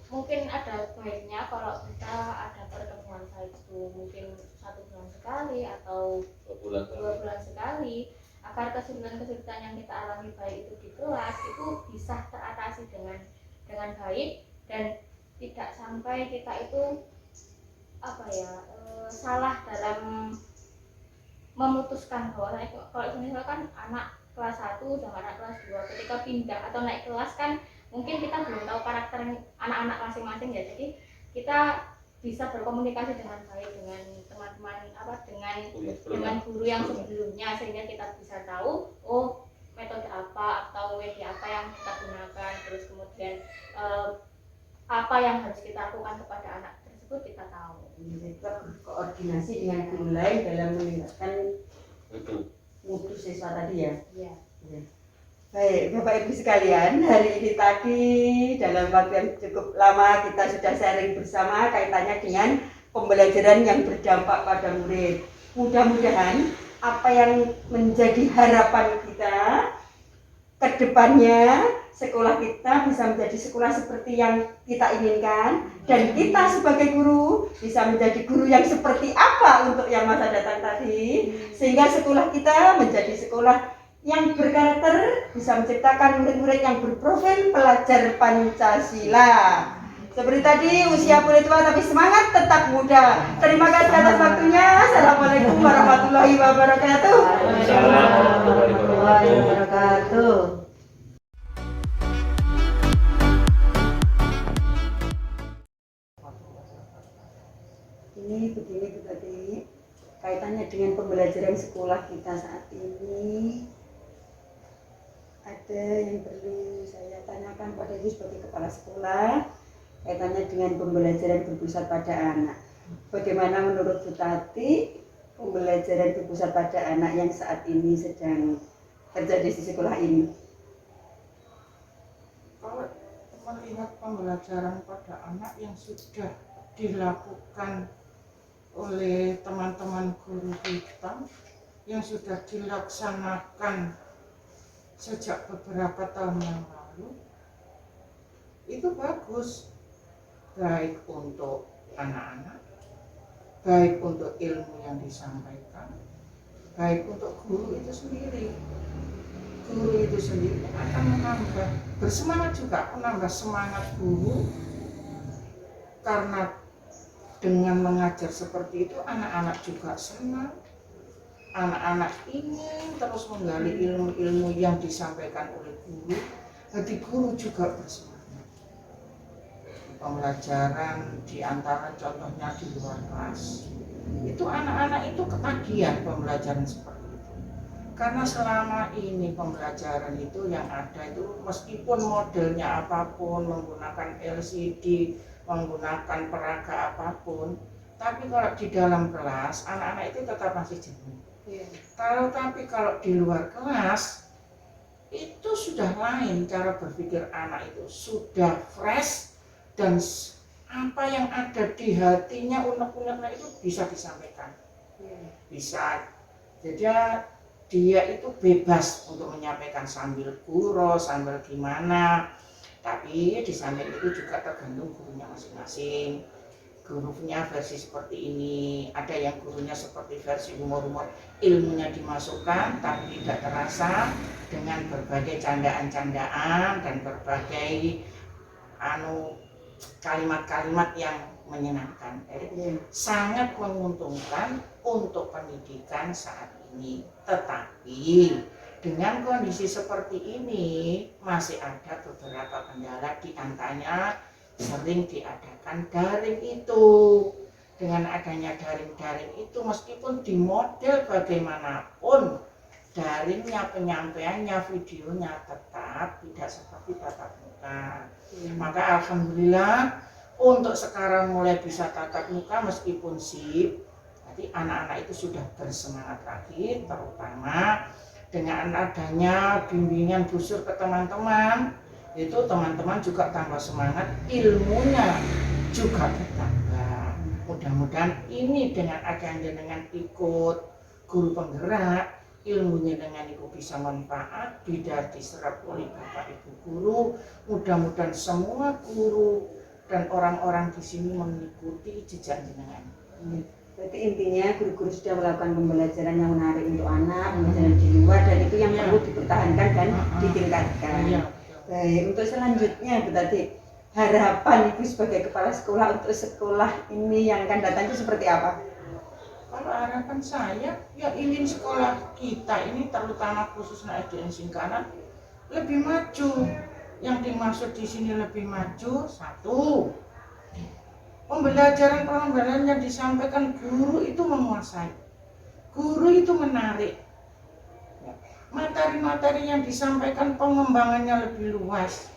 Mungkin ada baiknya kalau kita ada pertemuan itu mungkin 1 bulan sekali atau 2 bulan sekali, agar kesulitan-kesulitan yang kita alami baik itu di kelas itu bisa teratasi dengan baik dan tidak sampai kita itu salah dalam memutuskan bahwa kalau misalkan anak kelas 1 dan anak kelas 2 ketika pindah atau naik kelas kan mungkin kita belum tahu karakter anak-anak masing-masing ya, jadi kita bisa berkomunikasi dengan baik dengan teman-teman dengan guru yang sebelumnya, sehingga kita bisa tahu metode apa atau media apa yang kita gunakan, terus kemudian apa yang harus kita lakukan kepada anak tersebut kita tahu. Jadi koordinasi dengan guru lain dalam meningkatkan mutu siswa tadi ya. Iya. Baik, Bapak Ibu sekalian, hari ini tadi dalam waktu yang cukup lama kita sudah sharing bersama kaitannya dengan pembelajaran yang berdampak pada murid. Mudah-mudahan apa yang menjadi harapan kita kedepannya sekolah kita bisa menjadi sekolah seperti yang kita inginkan, dan kita sebagai guru bisa menjadi guru yang seperti apa untuk yang masa datang tadi, sehingga sekolah kita menjadi sekolah yang berkarakter, bisa menciptakan murid-murid yang berprofil pelajar Pancasila. Seperti tadi, usia boleh tua tapi semangat tetap muda. Terima kasih atas waktunya. Assalamualaikum warahmatullahi wabarakatuh. Waalaikumsalam warahmatullahi wabarakatuh. Ini begini Bu Tati, kaitannya dengan pembelajaran sekolah kita saat ini. Ada yang perlu saya tanyakan pada Ibu sebagai kepala sekolah, kaitannya dengan pembelajaran berpusat pada anak. Bagaimana menurut Bu Tati pembelajaran berpusat pada anak yang saat ini sedang terjadi di sekolah ini? Kalau melihat pembelajaran pada anak yang sudah dilakukan oleh teman-teman guru kita, yang sudah dilaksanakan sejak beberapa tahun yang lalu, itu bagus, baik untuk anak-anak, baik untuk ilmu yang disampaikan, baik untuk guru itu sendiri. Guru itu sendiri akan menambah bersemangat, juga menambah semangat guru, karena dengan mengajar seperti itu anak-anak juga senang, anak-anak ingin terus menggali ilmu-ilmu yang disampaikan oleh guru, jadi guru juga bersemangat. Pembelajaran diantara contohnya di luar kelas, itu anak-anak itu ketagihan pembelajaran seperti itu, karena selama ini pembelajaran itu yang ada itu meskipun modelnya apapun, menggunakan LCD, menggunakan peraga apapun, tapi kalau di dalam kelas anak-anak itu tetap masih jenuh. Tapi kalau di luar kelas itu sudah lain cara berpikir anak, itu sudah fresh, dan apa yang ada di hatinya, unek-uneknya itu bisa disampaikan, bisa. Jadi dia itu bebas untuk menyampaikan sambil gurau, sambil gimana. Tapi di samping itu juga tergantung gurunya masing-masing. Gurunya versi seperti ini, ada yang gurunya seperti versi humor-humor, ilmunya dimasukkan tapi tidak terasa, dengan berbagai candaan-candaan dan berbagai kalimat-kalimat yang menyenangkan. Sangat menguntungkan untuk pendidikan saat ini. Tetapi dengan kondisi seperti ini masih ada beberapa kendala, di antaranya sering diadakan daring itu. Dengan adanya daring-daring itu, meskipun di model bagaimanapun daringnya, penyampaiannya, videonya tetap tidak seperti tatap muka. Maka alhamdulillah untuk sekarang mulai bisa tatap muka, meskipun sip, jadi anak-anak itu sudah bersemangat lagi, terutama dengan adanya bimbingan busur ke teman-teman, itu teman-teman juga tambah semangat, ilmunya juga bertambah. Mudah-mudahan ini dengan adanya dengan ikut guru penggerak, ilmunya dengan itu bisa manfaat, tidak diserap oleh Bapak Ibu guru. Mudah-mudahan semua guru dan orang-orang di sini mengikuti jejak jenengan. Berarti intinya guru-guru sudah melakukan pembelajaran yang menarik untuk anak, pembelajaran di luar, dan itu yang perlu dipertahankan dan ditingkatkan. Baik, untuk selanjutnya Bu Tati, harapan Ibu sebagai kepala sekolah untuk sekolah ini yang akan datang itu seperti apa? Kalau harapan saya, ya ingin sekolah kita ini, terutama khususnya SDN Singkaran, lebih maju. Yang dimaksud di sini lebih maju, satu, pembelajaran yang disampaikan guru itu menguasai, guru itu menarik, materi-materi yang disampaikan pengembangannya lebih luas,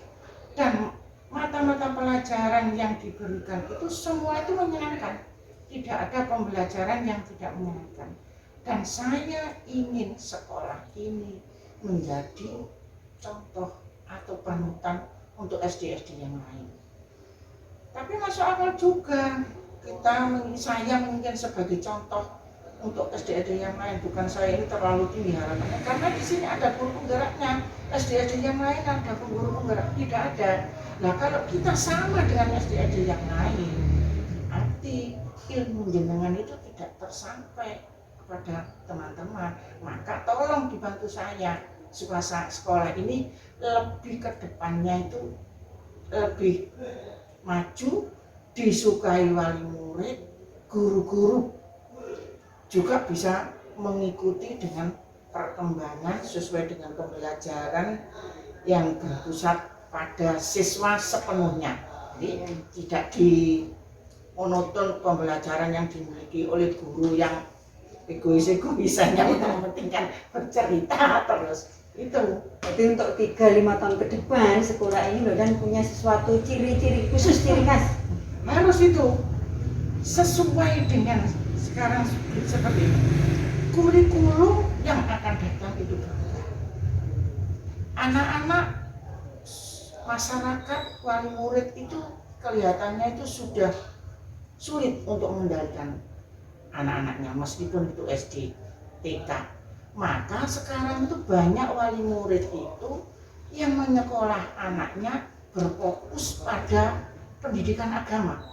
dan mata-mata pelajaran yang diberikan itu semua itu menyenangkan. Tidak ada pembelajaran yang tidak menyenangkan. Dan saya ingin sekolah ini menjadi contoh atau panutan untuk SD-SD yang lain. Tapi masuk akal juga saya mungkin sebagai contoh untuk SD yang lain, bukan saya ini terlalu tinggi harapannya, karena di sini ada guru penggeraknya. SD yang lain ada guru penggerak, tidak ada. Nah kalau kita sama dengan SD yang lain, arti ilmu jenengan itu tidak tersampai kepada teman-teman, maka tolong dibantu saya supaya sekolah ini lebih ke depannya itu lebih maju, disukai wali murid, guru-guru juga bisa mengikuti dengan perkembangan sesuai dengan pembelajaran yang berpusat pada siswa sepenuhnya. Jadi tidak di monoton pembelajaran yang dimiliki oleh guru yang egois-egoisannya untuk mementingkan bercerita terus. Itu. Jadi untuk 3-5 tahun ke depan sekolah ini loh dan punya sesuatu ciri-ciri khusus, ciri khas. Harus itu sesuai dengan sekarang seperti ini. Kurikulum yang akan datang itu berbeda. Anak-anak masyarakat wali murid itu kelihatannya itu sudah sulit untuk mengendalikan anak-anaknya meskipun itu SD, TK. Maka sekarang itu banyak wali murid itu yang menyekolah anaknya berfokus pada pendidikan agama.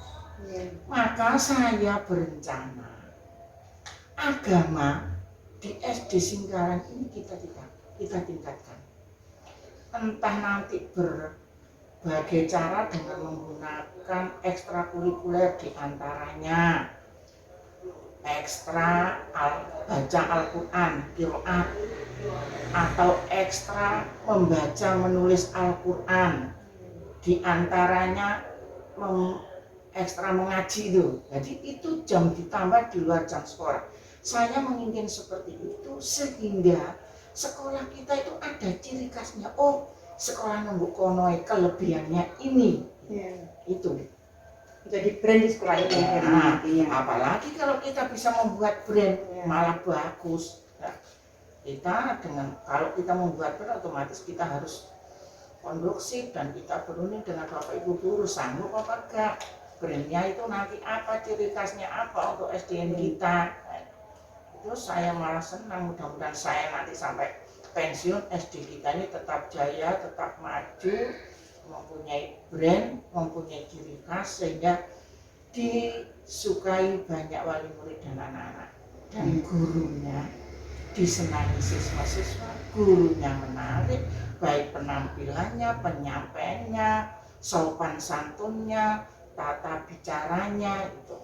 Maka saya berencana agama di SD Singgaran ini kita tingkatkan. Entah nanti berbagai cara dengan menggunakan ekstrakurikuler, diantaranya ekstra baca Al-Quran, qiraat, atau ekstra membaca menulis Al-Quran, diantaranya ekstra mengaji itu. Jadi itu jam ditambah di luar jam sekolah. Saya menginginkan seperti itu sehingga sekolah kita itu ada ciri khasnya. Oh, sekolah Nembuk Konoe kelebihannya ini. Itu. Jadi brand di sekolah ini. Nah, apalagi kalau kita bisa membuat brand malah bagus. Nah, kita kalau kita membuat brand otomatis kita harus kondusif dan kita berunding dengan Bapak Ibu guru, sanggup apa enggak? Brandnya itu nanti apa, ciri khasnya apa untuk SDN kita. Itu saya malah senang, mudah-mudahan saya nanti sampai pensiun SD kita ini tetap jaya, tetap maju, mempunyai brand, mempunyai ciri khas sehingga disukai banyak wali murid dan anak-anak dan gurunya disenangi siswa-siswa, gurunya menarik, baik penampilannya, penyampaiannya, sopan santunnya, tata bicaranya itu.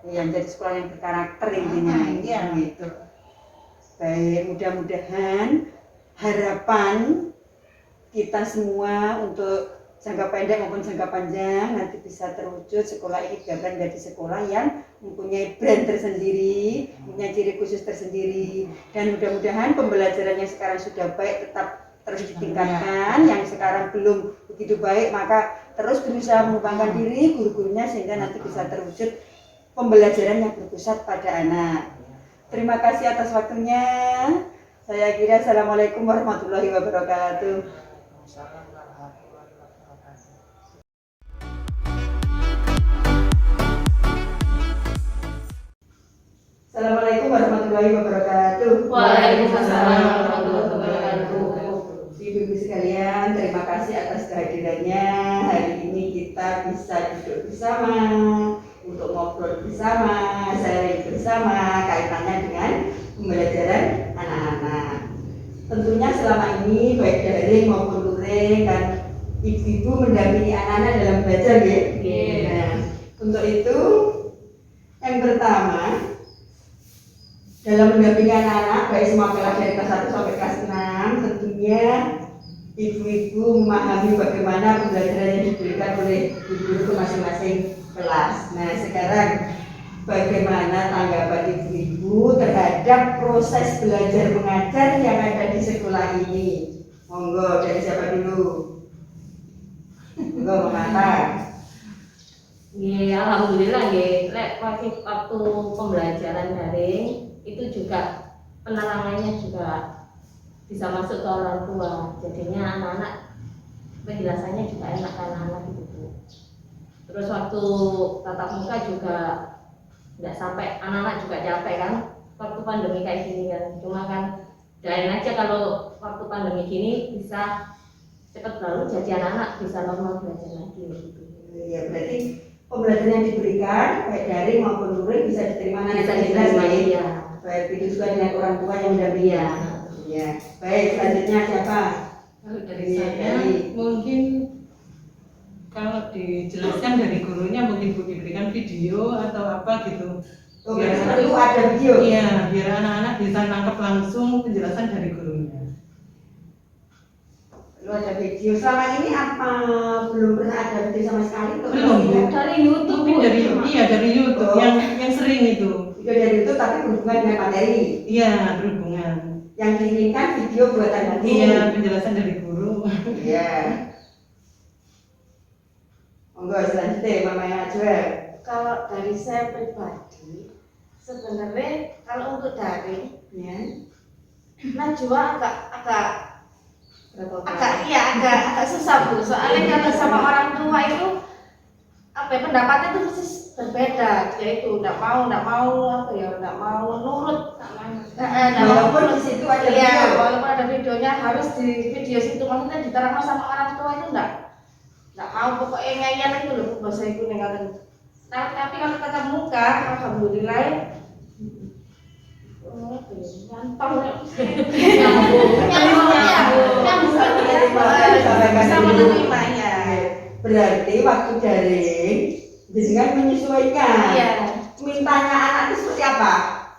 Yang jadi sekolah yang berkarakter intinya. Iya gitu. Baik, mudah-mudahan harapan kita semua untuk jangka pendek maupun jangka panjang nanti bisa terwujud sekolah ini benar-benar menjadi sekolah yang mempunyai brand tersendiri, punya ciri khusus tersendiri, dan mudah-mudahan pembelajaran yang sekarang sudah baik tetap terus ditingkatkan, yang sekarang belum begitu baik maka terus berusaha mengembangkan diri guru-gurunya sehingga nanti bisa terwujud pembelajaran yang berpusat pada anak. Terima kasih atas waktunya. Saya kira Assalamualaikum warahmatullahi wabarakatuh. Assalamualaikum warahmatullahi wabarakatuh. Waalaikumsalam warahmatullahi wabarakatuh. Ibu-ibu sekalian, terima kasih atas kehadirannya. Hari ini kita bisa duduk bersama untuk ngobrol bersama, sharing bersama kaitannya dengan pembelajaran anak-anak. Tentunya selama ini baik daring maupun luring dan ibu-ibu mendampingi anak-anak dalam belajar ya. Nah, untuk itu yang pertama dalam mendampingi anak-anak baik semua kelas dari kelas 1 sampai kelas 6 tentunya ibu-ibu memahami bagaimana pembelajaran yang diberikan oleh guru-guru ke masing-masing kelas. Nah sekarang bagaimana tanggapan ibu-ibu terhadap proses belajar mengajar yang ada di sekolah ini? Monggo, dari siapa dulu? Monggo mengatakan. Ya, alhamdulillah ya, waktu pembelajaran daring itu juga penerangannya juga bisa masuk ke orang tua, jadinya anak-anak penjelasannya juga enak anak-anak gitu. Terus waktu tatap muka juga nggak sampai anak-anak juga capek kan, waktu pandemi kayak gini kan. Cuma kan doain aja kalau waktu pandemi gini bisa cepat berlalu, jadi anak-anak bisa normal belajar lagi gitu. Ya berarti pembelajaran yang diberikan baik daring maupun luring bisa diterima anak Bisa dengan jelas diterima, ya. iya. Baik disesuaikan dengan orang tua yang mendampingi. Iya. Ya. Baik, selanjutnya siapa? Kalau dari Iya, saya dari- mungkin kalau dijelaskan dari gurunya mungkin Bu diberikan video atau apa gitu. Oh, Biar berarti anak- perlu ada video. Iya, biar anak-anak bisa nangkep langsung penjelasan dari gurunya. Perlu ada video. Selama ini apa belum pernah ada video sama sekali? Atau Belum, Bu. Dari YouTube Mungkin Bu. dari dari YouTube Oh. yang sering itu. Video dari itu tapi berhubungan dengan materi. Iya, berhubungan. Yang diinginkan video buatan guru. Iya, penjelasan dari guru. Iya. Monggo selanjutnya Mama yang Najwa. Kalau dari saya pribadi, sebenarnya kalau untuk daring, Ya. Najwa agak susah Bu. Soalnya kalau sama orang tua itu pendapatnya itu persis berbeda. Dia itu nggak mau nurut. Walaupun di situ ada Iya, video. walaupun ada videonya harus di video situ, maksudnya diterangkan sama orang tua itu nggak mau, pokoknya ngeyel itu loh bahasa ibu nih. Tapi kalau tatap muka, alhamdulillah bisa menerima ya. Berarti waktu daring dengan menyesuaikan. Iya. Mintanya anak itu seperti apa?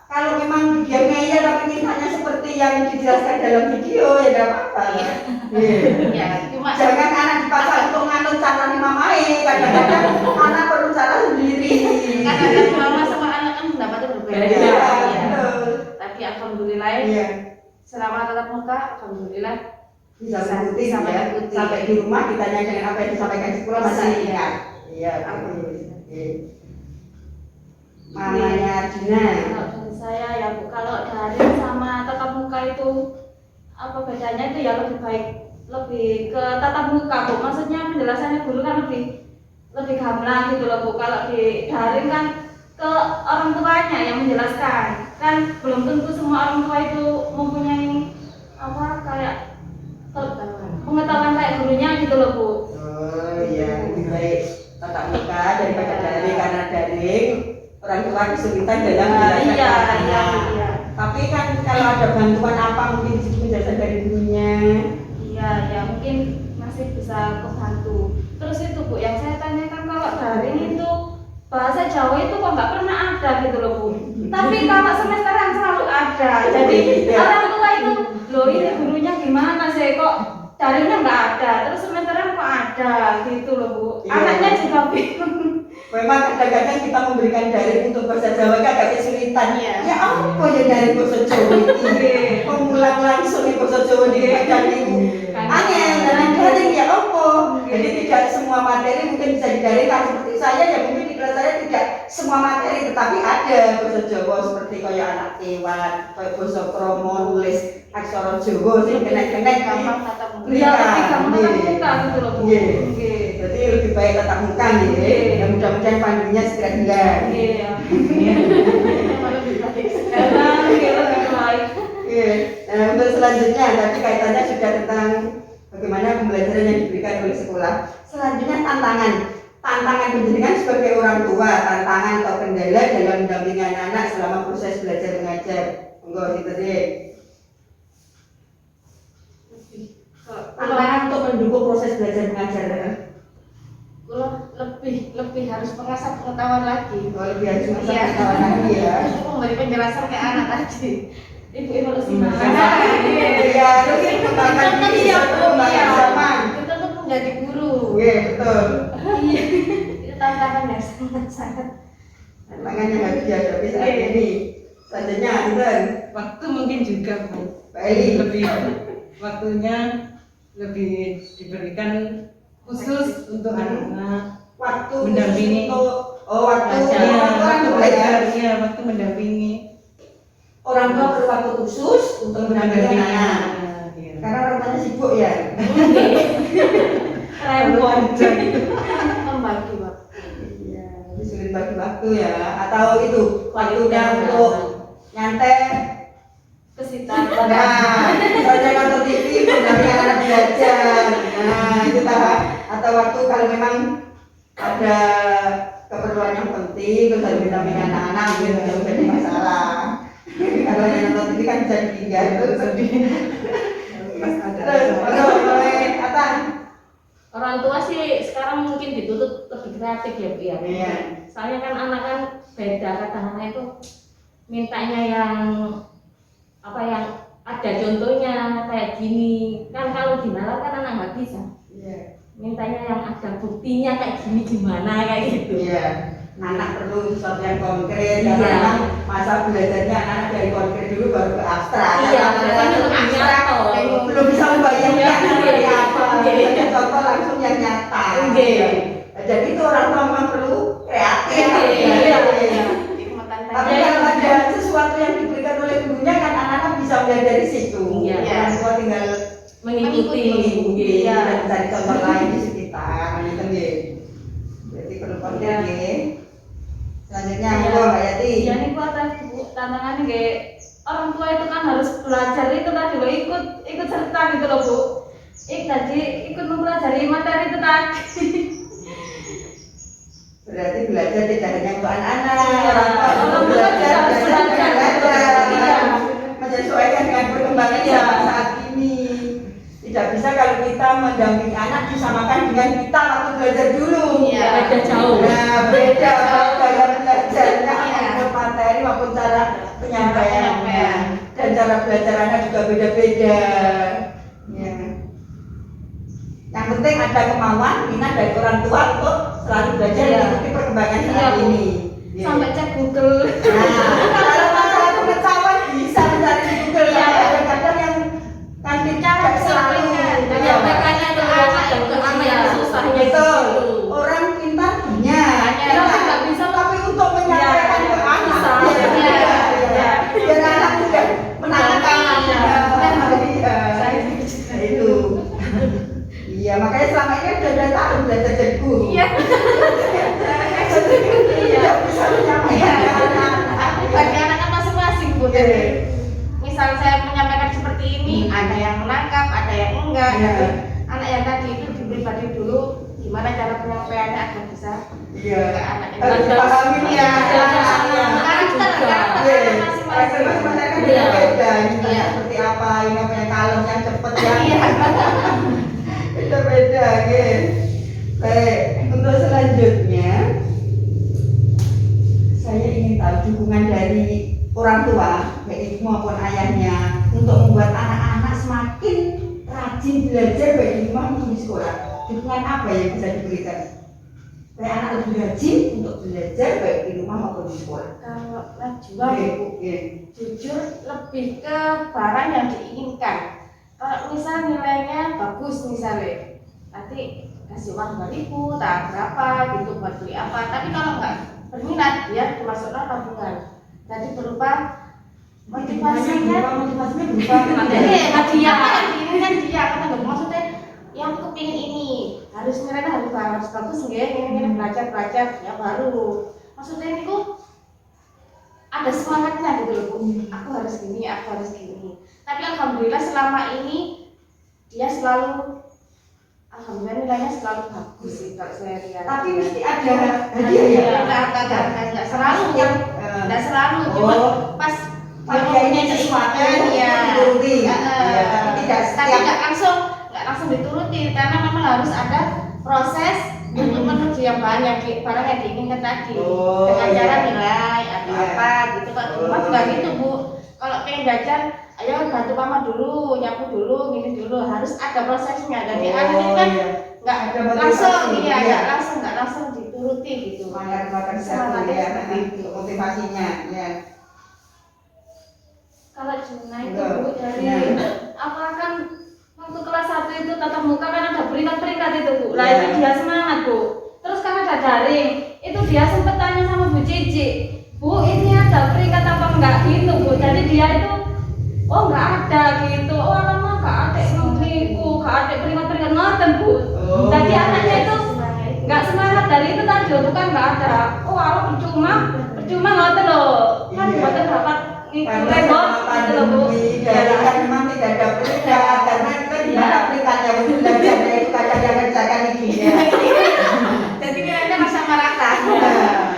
Kalau memang dia ngeyel tapi mintanya seperti yang dijelaskan dalam video ya tidak apa-apa. Iya. Ya, cuma Jangan anak dipaksa untuk nganut cara mamai. Kadang-kadang anak perlu cara sendiri. kadang-kadang mama sama anak kan pendapatnya berbeda. Iya, Ya. betul. Tapi alhamdulillah Iya. selama tatap muka, alhamdulillah Bisa mengikuti Bisa ya. mengikuti. Sampai di rumah ditanya dengan apa yang disampaikan di sekolah masih Bisa, ingat. Iya. Alhamdulillah. Iya. Mamanya Dina. Kalau dari saya ya Bu, kalau daring sama tatap muka itu apa bedanya itu ya lebih ke tatap muka Bu. Maksudnya penjelasannya guru kan lebih gamblang gitu loh Bu. Kalau di daring kan ke orang tuanya yang menjelaskan. Kan belum tentu semua orang tua itu mempunyai kayak pengetahuan kayak gurunya gitu loh Bu. Oh iya, lebih baik tatap muka daripada daring karena daring orang tua kesulitan dalam menjelaskan Iya. anak. Tapi kan kalau ada bantuan apa mungkin di situ penjelasan dari gurunya. Iya, ya mungkin masih bisa kebantu. Terus itu Bu, yang saya tanyakan kalau daring itu bahasa Jawa itu kok nggak pernah ada gitu loh Bu. Tapi kalau semesteran selalu ada. Jadi Iya. orang tua itu, loh ini gurunya gimana sih kok daringnya nggak ada, terus semesteran kok ada gitu loh Bu. Iya. Anaknya juga bingung. Memang kadang-kadang kita memberikan daring untuk bahasa Jawa kan agak kesulitan. Iya. Ya apa yang dari bahasa Jawa ini? Mengulang langsung di bahasa Jawa di bagian itu. Angel dalam daring ya apa? Jadi tidak semua materi mungkin bisa didaring. Kalau seperti saya ya mungkin di kelas saya tidak semua materi, tetapi ada bahasa Jawa seperti kayak anak kewan, kayak bahasa kromo, nulis aksara Jawa sih kena-kena gampang tatap muka. Iya, lebih gampang tatap muka gitu loh Bu. Iya. Oke. Jadi lebih baik tatap muka gitu. Ya mudah-mudahan pandeminya segera hilang. Iya. Memang lebih baik. Emang lebih baik. Iya. Nah, untuk selanjutnya tadi kaitannya sudah tentang bagaimana pembelajaran yang diberikan oleh sekolah. Selanjutnya tantangan pendidikan sebagai orang tua, tantangan atau kendala dalam mendampingi anak-anak selama proses belajar mengajar. Monggo diteruskan. Tantangan untuk mendukung proses belajar mengajar. Lebih harus mengasah pengetahuan lagi. Oh, lebih harus Iya. masak kawan lagi ya. Untuk memberi penjelasan ke anak tadi. Ibu evaluasi mana? Iya, terus kembangkan diri, kembangkan zaman. Kita tuh menjadi guru. Iya, betul. Itu tantangan yang sangat. Tantangan yang harus dihadapi saat ini. Selanjutnya, Intan. Waktu mungkin juga Bu. Baik. Lebih waktunya lebih diberikan khusus untuk anak-anak Waktu mendampingi untuk waktu belajar. waktu Waktu belajar. belajar, iya, waktu mendampingi Orang tua perlu waktu khusus untuk mendampingi anak. Iya. Karena orang tuanya sibuk ya. Repot. Membagi waktu. Iya, lebih sulit bagi waktu ya. Atau itu waktunya untuk nyantai. Kesita. Nah, misalnya nonton TV, mendampingi anak belajar. Nah, itu tahu. Atau waktu kalau memang ada keperluan yang penting, terus harus mendampingi anak-anak, gitu, nggak jadi masalah. Kalau yang nonton TV kan bisa ditinggal, terus sedih. Terus, mulai apa? Orang tua sih sekarang mungkin dituntut lebih kreatif ya Bu ya. Iya. Soalnya kan anak kan beda, kadang-kadang itu mintanya yang apa yang ada contohnya kayak gini kan, kalau dimalah kan anak nggak bisa. Iya. Mintanya yang ada buktinya kayak gini gimana kayak gitu. Iya. Anak perlu sesuatu yang konkret. Iya. Karena memang masa belajarnya anak dari konkret dulu baru ke abstrak. Iya, Karena biasanya lebih abstrak nyata. belum bisa membayangkan Iya. seperti apa. Iya. Biasanya contoh langsung yang nyata. Iya. Jadi itu orang tua memang perlu kreatif. Iya. Tapi kalau ada sesuatu yang diberikan oleh gurunya kan anak-anak bisa melihat dari situ. Iya. Orang tua tinggal Mengikuti. mengikuti Iya. dan cari contoh lain di sekitar. Gitu nggih. Jadi perlu konkret nggih. Selanjutnya monggo Mbak Yati. Ya nih Bu, Bu, tantangannya kayak orang tua itu kan harus belajar itu tadi loh, ikut serta gitu loh Bu. Jadi ikut mempelajari materi itu tadi. Berarti belajar tidak hanya untuk anak-anak, Iya. orang tua Orang juga tua belajar, juga harus belajar. Iya. menyesuaikan dengan perkembangan Iya. zaman saat ini. Tidak bisa kalau kita mendampingi anak disamakan dengan kita waktu belajar dulu. Iya. Beda jauh. Nah, beda gaya belajarnya, Iya. maupun materi maupun cara penyampaiannya, penyampaian. dan cara belajar anak juga beda-beda. Ya. Yang penting ada kemauan, minat dari orang tua untuk selalu belajar Iya. mengikuti perkembangan Iya, saat Bu. ini. Ya. Sampai cek Google. Nah, kalau masalah pengetahuan bisa mencari di Google. Iya. Kadang-kadang yang kan tidak selalu. Menyampaikannya itu terutama yang susahnya di Betul. situ. Orang pintar punya, Iya, nggak bisa. tapi untuk menyampaikan Iya, ke anak, bisa. biar Iya. iya. Biar anak juga menangkap. Iya. Iya. Nah, itu. Iya, makanya selama ini udah tahu belajar jadi guru. Iya. Tidak bisa menyampaikan ke anak-anak. Bagi anak-anak masing-masing Bu. Iya. Jadi misal saya menyampaikan seperti ini, ada yang menangkap, ada yang enggak. Iya. Tapi anak yang tadi itu pribadi dulu, gimana cara penyampaiannya agar bisa Iya. ke anak ini. Harus dipahami Iya. Karakter Karakter masing-masing. Iya. Beda, Iya. seperti apa, ini apa yang kalem, yang cepet, yang Iya. beda-beda, gitu. Baik, untuk selanjutnya saya ingin tahu dukungan dari orang tua, baik ibu maupun ayahnya, untuk membuat anak-anak semakin rajin belajar baik di rumah maupun di sekolah. Dukungan apa yang bisa diberikan? Supaya anak lebih rajin untuk belajar baik di rumah maupun di sekolah. Kalau Najwa Oke, Bu, oke. jujur lebih ke barang yang diinginkan. Kalau misal nilainya bagus misalnya, nanti kasih uang 2.000, tak berapa gitu buat beli apa. Tapi kalau nggak berminat, dia dimasukkan tabungan. Jadi berupa motivasinya. Motivasinya berupa Jadi hadiah kan yang diinginkan dia, kata nggak maksudnya yang aku pengen ini harus nilainya harus bagus nggak? Ini belajar ya baru. Maksudnya ini kok ada semangatnya gitu loh Bu. Aku harus gini, aku harus gini. Tapi alhamdulillah selama ini dia selalu alhamdulillah nilainya selalu bagus sih kalau saya lihat. tapi mesti ada hadiah ya. Enggak selalu ya. Enggak selalu, cuma Oh, pas hadiahnya sesuatu ya. dituruti. Iya, tapi tidak Tapi setiap nggak langsung dituruti karena memang harus ada proses untuk menuju yang barang yang diinginkan tadi. Oh, Dengan iya. cara nilai atau Iya. apa gitu Pak. Cuma Oh, juga iya. gitu Bu. Kalau pengen belajar, ayo bantu mama dulu, nyapu dulu, gini dulu. Harus ada prosesnya. Jadi anak ini kan iya. nggak Ada langsung, motivasi, iya, iya. nggak langsung dituruti gitu. Semangat makan satu Semangatnya ya, seperti itu. untuk motivasinya ya. Kalau Juna itu Enggak. Bu dari Iya. apa kan waktu kelas 1 itu tatap muka kan ada peringkat-peringkat itu Bu. Lah Iya. itu dia semangat Bu. Terus kan ada daring, itu dia sempat tanya sama Bu Cici, Bu ini ada peringkat apa enggak gitu Bu. Jadi dia itu oh enggak ada gitu. Oh lama enggak ada nunggu, enggak ada peringkat-peringkat ngoten Bu. Oh. Jadi anaknya itu enggak semangat dari itu tadi bukan enggak ada. Oh Allah percuma ngoten loh. Kan Iya. buatan dapat Karena repot sama gitu loh Bu. pandemi dari kan memang tidak ada peringkat karena kita di mana peringkatnya untuk belajarnya itu kadang yang kerjakan ini ya. Jadi kira-kira masa marakan.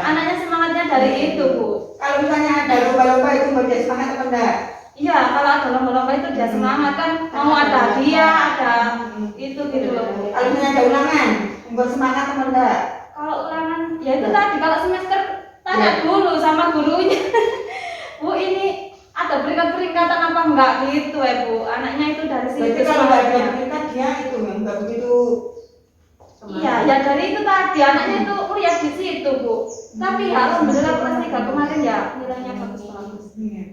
Anaknya semangatnya dari itu Bu. Kalau misalnya ada lomba-lomba itu mau dia semangat apa enggak? Iya, kalau ada lomba-lomba itu dia semangat kan, mau ada hadiah, ada itu gitu loh Bu. Kalau misalnya ada ulangan, membuat semangat apa enggak? Kalau ulangan, ya itu tadi kalau semester tanya dulu sama gurunya. Bu ini ada peringkat-peringkatan apa enggak gitu ya Bu. Anaknya itu dari situ. Berarti kalau nggak ada semangatnya. peringkat dia itu yang nggak begitu. Iya, ya dari itu tadi anaknya itu lihat di situ Bu. Tapi ya alhamdulillah kelas 3 kemarin ya nilainya bagus-bagus. Iya.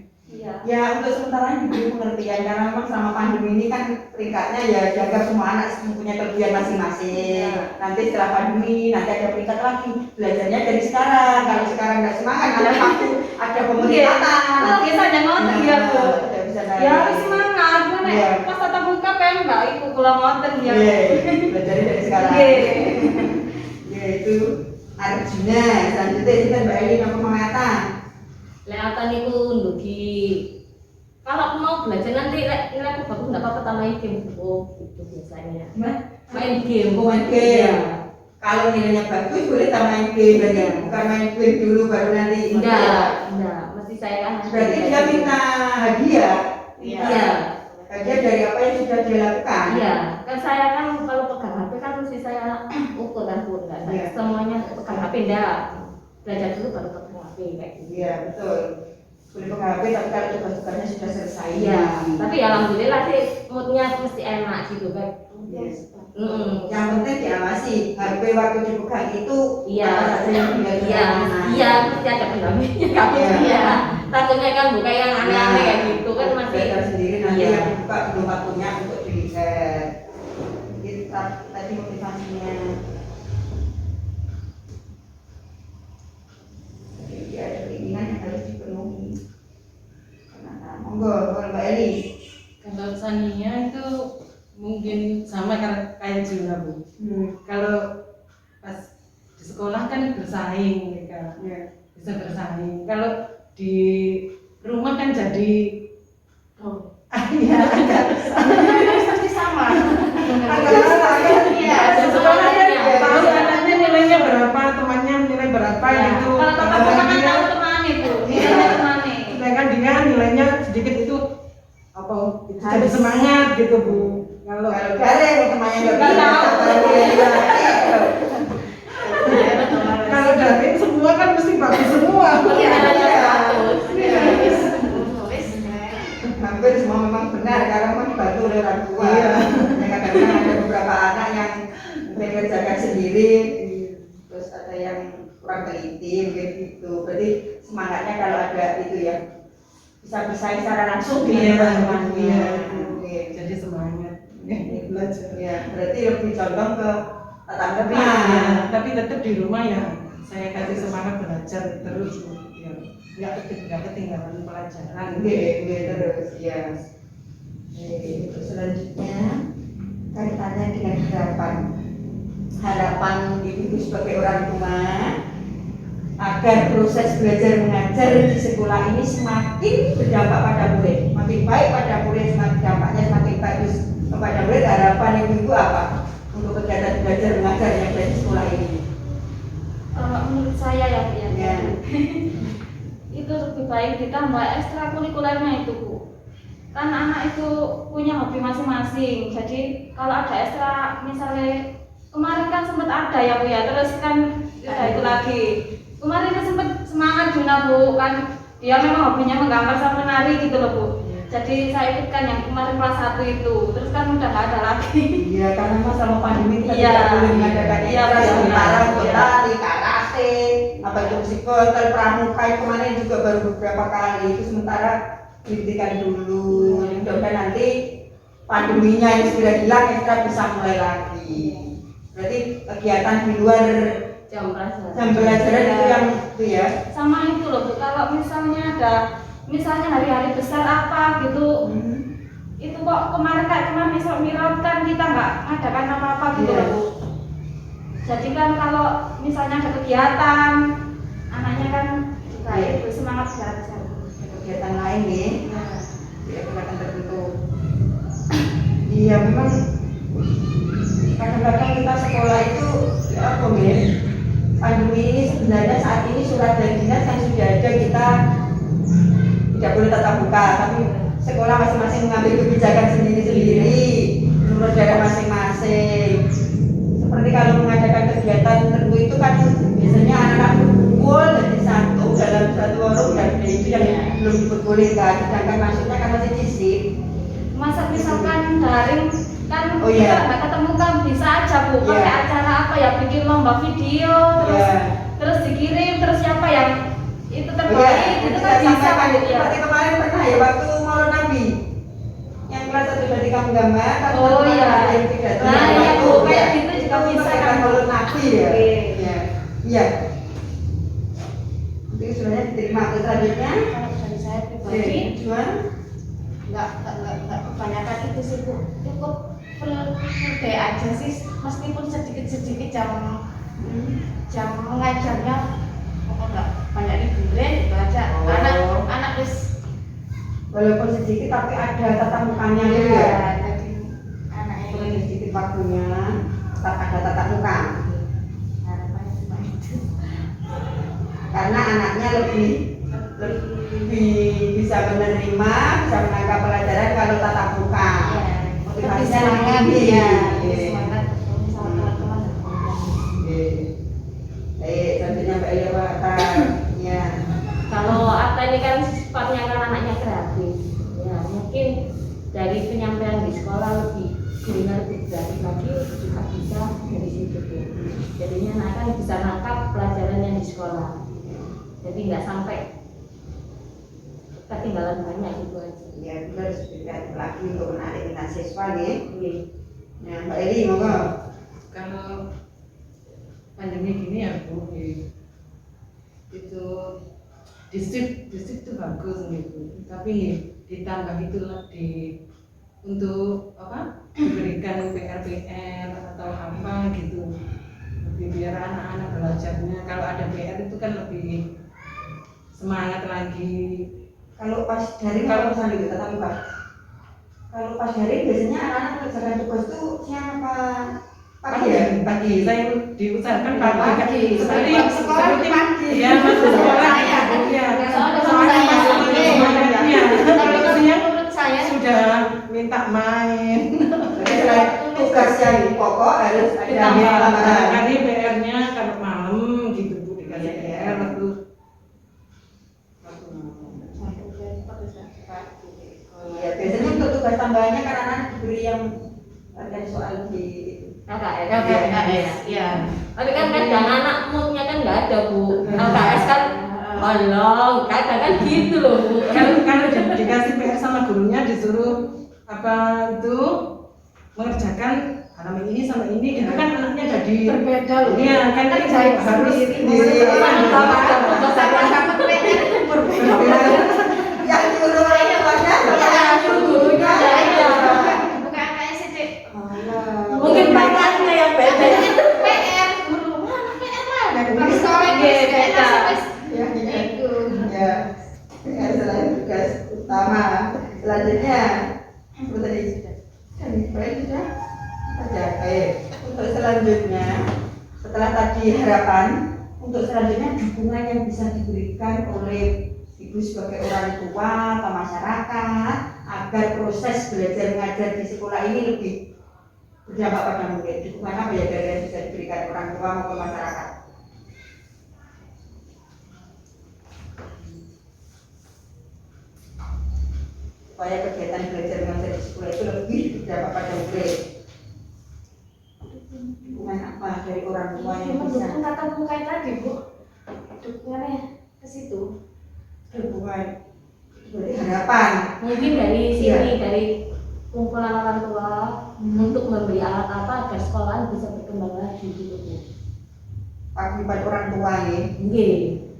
Ya untuk sementara diberi pengertian karena memang selama pandemi ini kan peringkatnya ya jaga semua anak mempunyai kelebihan masing-masing. Nanti setelah pandemi nanti ada peringkat lagi. Belajarnya dari sekarang. Kalau sekarang nggak semangat nanti waktu ada pemeringkatan. Oh, biasanya ngoten ya Bu. Tidak bisa Ya harus semangat, karena Iya. pas tatap muka pengen enggak ikut kula ngoten ya. Iya, belajar dari sekarang. Iya. Ya itu Arjuna. Selanjutnya kita Mbak Eli apa mengatakan? Lewatan itu ndugi. Kalau aku mau belajar nanti nilai aku bagus enggak apa-apa tambahin game Bu. Itu biasanya. Main game. Main game. Iya. Kalau nilainya bagus boleh tambahin game ya. Bukan main game dulu baru nanti. Enggak. Mesti saya kan. Berarti dia minta hadiah. Iya. Hadiah dari apa yang sudah dia lakukan. Iya. Kan saya kan kalau pegang HP kan mesti saya ukur kan Bu. Enggak saya Iya. semuanya pegang HP enggak. Belajar dulu baru pegang HP kayak gitu. Iya betul. Boleh pegang HP tapi kalau tugas-tugasnya sudah selesai. Iya. Tapi ya alhamdulillah sih moodnya mesti enak gitu kan. Yes. Mm. Yang penting diawasi HP waktu dipegang itu Iya. apa saja yang dia Iya, mesti ada pendampingnya kan. Iya. Iya. Takutnya kan buka yang aneh-aneh kayak gitu kan masih. belajar sendiri nanti Iya. yang dibuka belum waktunya untuk dilihat. Kita tadi motivasinya. Jadi ada keinginan yang harus dipenuhi. Karena monggo Mbak Eli. Kalau saninya itu mungkin sama kayak Juna Bu. Kalau pas di sekolah kan bersaing mereka, bisa bersaing. Kalau di rumah kan jadi Iya, Pasti sama. iya. di sekolah kan tahu anaknya nilainya berapa, temannya nilai berapa Ya, gitu. kalau tatap muka kan tahu temani Bu. Iya. Tahu temani. Sedangkan dia nilainya sedikit itu apa? Itu jadi semangat gitu Bu. Kalau Kalau temannya nggak Nggak bisa, tahu. kalau daring semua kan mesti bagus semua. Iya, bagus. Hampir semua memang benar karena memang dibantu oleh orang tua. Iya. Ya, kadang-kadang ada beberapa anak yang mengerjakan sendiri, terus ada yang kurang teliti, mungkin gitu. Berarti semangatnya kalau ada itu ya bisa bersaing secara langsung Iya, dengan teman-temannya. iya. Oke. Jadi semangat belajar. Ya, berarti lebih condong ke tatap Tapi muka. tapi tetap di rumah ya saya kasih semangat belajar terus ya nggak ketinggalan pelajaran. Oke, terus ya. Oke, terus selanjutnya kaitannya dengan harapan ibu sebagai orang tua agar proses belajar mengajar di sekolah ini semakin berdampak pada murid, makin baik pada murid, semakin dampaknya semakin bagus kepada murid. Harapan ibu apa untuk kegiatan belajar mengajar yang ada di sekolah ini? Menurut saya ya Bu ya. Ya. Itu lebih baik ditambah ekstrakurikulernya itu Bu. Kan anak itu punya hobi masing-masing. Jadi kalau ada ekstra misalnya kemarin kan sempat ada ya Bu ya, terus kan udah itu lagi. Kemarin kan sempat semangat Juna Bu, kan dia memang hobinya menggambar sama menari gitu loh Bu. Jadi saya ikutkan yang kemarin kelas 1 itu, terus kan udah nggak ada lagi. Iya, karena memang selama pandemi kita Iya. tidak boleh mengadakan Iya, ekstra benar. sementara untuk Iya. tari, karate, apa itu psikotel, pramuka kemarin juga baru beberapa kali itu sementara dihentikan dulu. Mudah-mudahan nanti pandeminya yang segera hilang ekstra bisa mulai lagi. Berarti kegiatan di luar Jam pelajaran. jam pelajaran itu yang itu ya. Sama itu loh Bu, kalau misalnya hari-hari besar apa gitu, itu kok kemarin misal Mirat kan kita nggak ngadakan apa-apa gitu Iya. loh Bu. Jadi kan kalau misalnya ada kegiatan, anaknya kan juga itu semangat belajar. kegiatan lain nih, kegiatan tertentu. Iya memang kadang-kadang kita sekolah itu ya apa nih? Pandemi ini sebenarnya saat ini surat dari dinas yang sudah ada kita tidak boleh tatap muka, tapi sekolah masing-masing mengambil kebijakan sendiri-sendiri menurut daerah masing-masing. Seperti kalau mengadakan kegiatan tertentu itu kan biasanya anak-anak berkumpul jadi satu dalam satu warung dan itu yang belum diperbolehkan. Sedangkan maksudnya kan masih disip. Masa misalkan daring kan Oh, iya. kita nggak ketemu kan bisa aja Bu pakai Iya. acara apa ya, bikin lomba video terus Iya. terus dikirim, terus siapa yang itu Oh terbaik iya, itu kita kan bisa sampaikan kan itu ya. seperti kemarin pernah ya waktu Maulid Nabi yang kelas 1 dari kamu gambar kan Oh, teman-teman iya. ada yang tidak Nah, tahu iya, itu, Bu, kayak ya. gitu juga Itu bisa sampaikan kan. Maulid Nabi ya. Oke. Iya. Iya. Itu sebenarnya diterima ke selanjutnya. Kalau dari saya pribadi Juan. nggak kebanyakan itu sih Bu, cukup full day aja sih, meskipun sedikit jam mengajarnya pokoknya nggak banyak liburan itu aja. Oh. Anak wis Walaupun sedikit tapi ada tatap mukanya gitu ya. jadi anak Boleh ini sedikit waktunya tetap ada tatap muka. harapannya cuma itu. Karena anaknya lebih bisa menerima, bisa menangkap pelajaran kalau tatap muka. Motivasinya lebih Semangat tinggi. ya, Oke. semangat ketemu sama teman-teman. Oke. Baik, selanjutnya Mbak Ila Wata. Ya. Kalau Atta ini kan sifatnya kan anaknya kreatif, ya mungkin dari penyampaian di sekolah lebih lebih kreatif lagi juga bisa dari situ tuh. Jadinya anak kan bisa nangkap pelajarannya di sekolah, jadi nggak sampai ketinggalan banyak gitu aja. Ya, kita harus kreatif lagi untuk menarik minat siswa nih. Oke. Nah, Mbak Eli, monggo. Kalau pandemi gini ya Bu, itu distrik itu bagus gitu, tapi ditambah itu untuk apa diberikan PR atau apa gitu, lebih biar anak-anak belajarnya kalau ada PR itu kan lebih semangat lagi. Kalau pas daring kalau sambil kita tapi Pak. Kalau pas daring biasanya anak-anak mengerjakan tugas itu siang apa pagi ya? Pagi saya diusahakan pagi. Pagi. Seperti Sekolah di pagi. ya masuk sekolah ya. Soalnya masuk semuanya. Kalau siang Menurut saya sudah minta main. Jadi selain tugas yang pokok harus ada Ditambah tambahan. kali PR-nya kalau malam gitu Bu, dikasih PR waktu Iya, biasanya untuk tugas tambahannya kan anak-anak diberi yang ada soal di LKS. LKS, ya. Tapi kan kadang anak moodnya kan nggak ada Bu. LKS kan Allah, kadang kan gitu loh Bu. kalau dikasih PR sama gurunya disuruh apa itu mengerjakan halaman ini sama ini itu kan anaknya jadi Berbeda loh. iya kan Kerjain harus sendiri. dapat PR itu berbeda. Yang nyuruh orang tuanya sama yang nyuruh gurunya. Bukan kayak sidik. Mungkin pakaiannya yang beda. PR guru mana PR lah. Bukan Sekolah Iya, beda. Ya, Itu. ya. PR selain tugas utama. Selanjutnya, apa tadi? Baik sudah. Ada. Baik. Untuk selanjutnya, setelah tadi harapan, untuk selanjutnya dukungan yang bisa diberikan oleh ibu sebagai orang tua atau masyarakat agar proses belajar mengajar di sekolah ini lebih berdampak pada murid. Dukungan apa ya yang bisa diberikan orang tua maupun masyarakat? Supaya kegiatan belajar mengajar di sekolah itu lebih berdampak pada murid. Dukungan apa dari orang tua yang bisa? Mendukung tatap muka tadi Bu. Dukungannya ke situ. Dukungan berarti harapan. Mungkin dari sini dari kumpulan orang tua untuk memberi alat apa agar sekolahan bisa berkembang lagi gitu Bu. Paguyuban orang tua ya. Nggih.